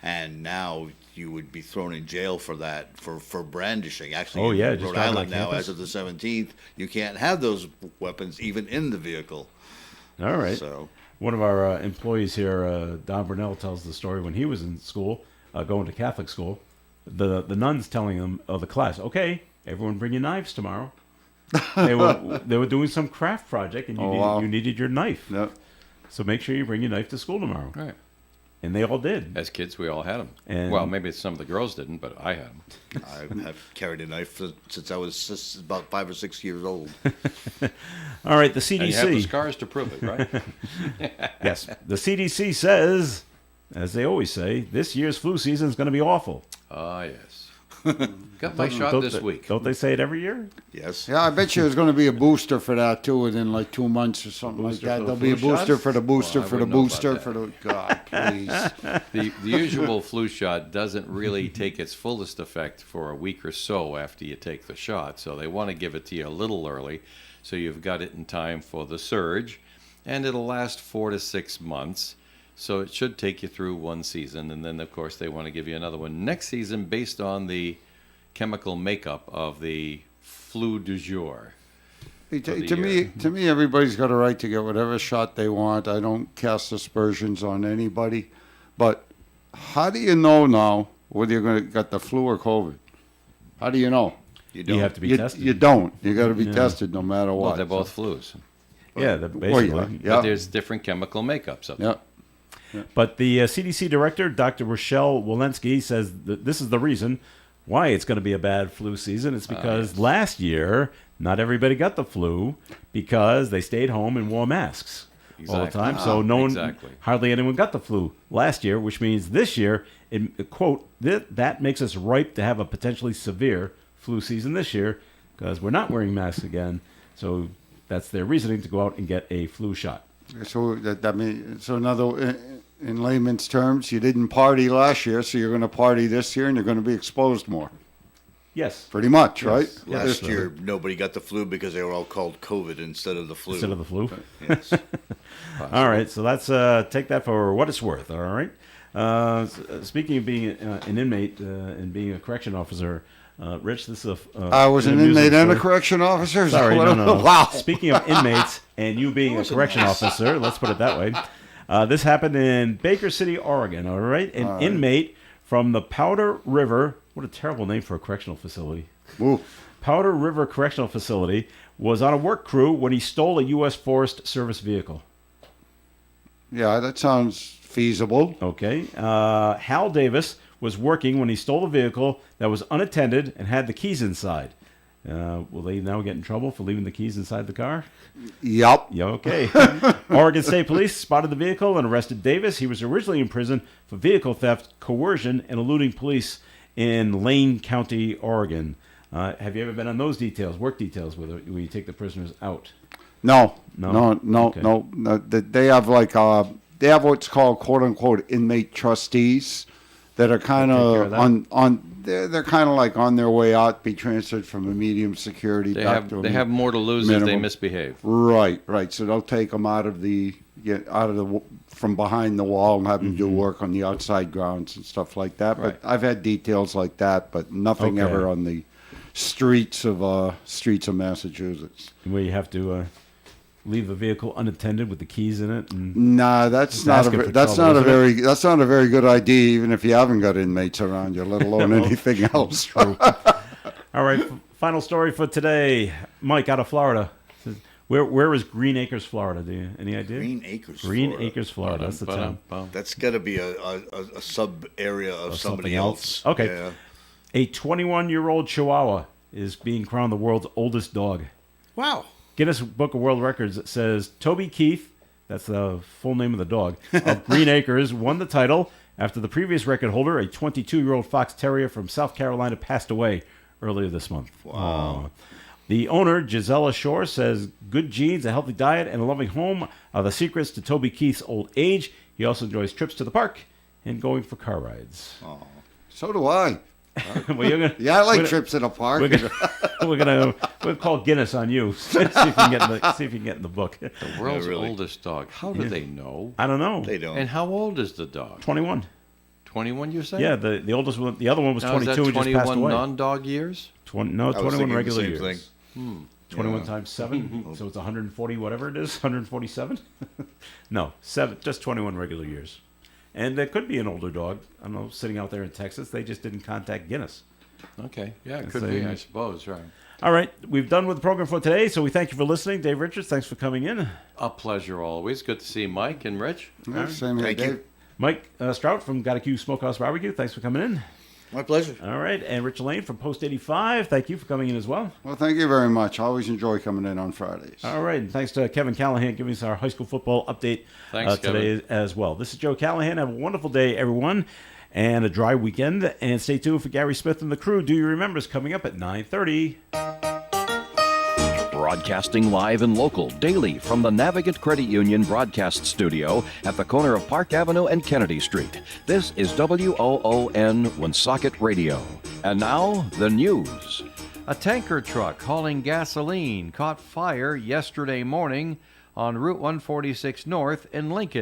And now you would be thrown in jail for that, for brandishing. Actually, in Rhode Island now, as of the 17th, you can't have those weapons even in the vehicle. All right. So one of our employees here, Don Burnell, tells the story when he was in school, going to Catholic school. The nuns telling them of the class, okay, everyone bring your knives tomorrow. They were doing some craft project, and you needed your knife. Yep. So make sure you bring your knife to school tomorrow. Right. And they all did. As kids, we all had them. And well, maybe some of the girls didn't, but I had them. I have carried a knife since I was just about 5 or 6 years old. All right, the CDC. And you have the scars to prove it, right? Yes. The CDC says, as they always say, this year's flu season is going to be awful. Ah, yes. Got my shot this week. Don't they say it every year? Yes. Yeah, I bet you there's going to be a booster for that too within like 2 months or something like that. There'll be a booster for the booster for the booster for the God, please. The usual flu shot doesn't really take its fullest effect for a week or so after you take the shot, so they want to give it to you a little early, so you've got it in time for the surge, and it'll last 4 to 6 months. So it should take you through one season, and then, of course, they want to give you another one next season based on the chemical makeup of the flu du jour. To me, everybody's got a right to get whatever shot they want. I don't cast aspersions on anybody. But how do you know now whether you're going to get the flu or COVID? How do you know? You have to be tested. You don't. You got to be tested no matter what. Well, they're both flus. Yeah, basically. But there's different chemical makeups of them. Yeah. But the CDC director, Dr. Rochelle Walensky, says that this is the reason why it's going to be a bad flu season. It's because last year, not everybody got the flu because they stayed home and wore masks all the time. So hardly anyone got the flu last year, which means this year, quote, that makes us ripe to have a potentially severe flu season this year because we're not wearing masks again. So that's their reasoning to go out and get a flu shot. So that means, in layman's terms, you didn't party last year, so you're going to party this year, and you're going to be exposed more. Yes, pretty much, right? Last year, nobody got the flu because they were all called COVID instead of the flu. Instead of the flu. Yes. All right, so let's take that for what it's worth. All right. Speaking of being an inmate and being a correction officer. Rich, this is I was an inmate and a correction officer? Sorry, no. Wow. Speaking of inmates and you being a correction officer, let's put it that way. This happened in Baker City, Oregon, all right? An inmate from the Powder River, what a terrible name for a correctional facility. Ooh. Powder River Correctional Facility was on a work crew when he stole a U.S. Forest Service vehicle. Yeah, that sounds feasible. Okay. Hal Davis was working when he stole a vehicle that was unattended and had the keys inside. Will they now get in trouble for leaving the keys inside the car? Yep. Yeah, okay. Oregon State Police spotted the vehicle and arrested Davis. He was originally in prison for vehicle theft, coercion, and eluding police in Lane County, Oregon. Have you ever been on those details, work details, where you take the prisoners out? No. Okay. They have they have what's called "quote unquote" inmate trustees that are kind of they're kind of like on their way out, be transferred from a medium security. They have more to lose if they misbehave. Right. So they'll take them from behind the wall and have them do work on the outside grounds and stuff like that. But I've had details like that, but nothing ever on the streets of Massachusetts. Where you have to leave the vehicle unattended with the keys in it. Nah, that's not a very good idea, even if you haven't got inmates around you, let alone anything else. True. All right, final story for today. Mike out of Florida. Where is Green Acres, Florida? Any idea? Green Acres, Florida. That's the town. That's got to be a sub area of somebody else. Okay. Yeah. A 21-year-old Chihuahua is being crowned the world's oldest dog. Wow. Guinness Book of World Records says Toby Keith, that's the full name of the dog, of Green Acres, won the title after the previous record holder, a 22-year-old fox terrier from South Carolina, passed away earlier this month. Wow. The owner, Gisela Shore, says good genes, a healthy diet, and a loving home are the secrets to Toby Keith's old age. He also enjoys trips to the park and going for car rides. Oh, so do I. Well, you're gonna, Yeah, I like trips in the park. We're gonna call Guinness on you. see if you can get in the book. The world's oldest dog. How do they know? I don't know. They don't. And how old is the dog? 21. 21, you say? Yeah, the oldest one. The other one was Now, 22 is that and just passed 21 away. non-dog years? 21 I was thinking the regular same years. thing. 21 times 7, so it's 140, whatever it is, 147? No, 7, just 21 regular years. And there could be an older dog, I don't know, sitting out there in Texas. They just didn't contact Guinness. Okay. Yeah, it could be, I suppose, right. All right, we've done with the program for today, so we thank you for listening. Dave Richards, thanks for coming in. A pleasure always. Good to see Mike and Rich. Yeah, same here, Thank Dave. you. Mike Strout from Gotta Q Smokehouse Barbecue, thanks for coming in. My pleasure. All right, and Rich Lane from Post 85, thank you for coming in as well. Well, thank you very much. I always enjoy coming in on Fridays. All right, and thanks to Kevin Callahan giving us our high school football update Thanks, today as well. This is Joe Callahan. Have a wonderful day, everyone, and a dry weekend. And stay tuned for Gary Smith and the crew. Do You Remember is coming up at 9:30. Broadcasting live and local daily from the Navigant Credit Union broadcast studio at the corner of Park Avenue and Kennedy Street. This is WOON Woonsocket Radio. And now, the news. A tanker truck hauling gasoline caught fire yesterday morning on Route 146 North in Lincoln.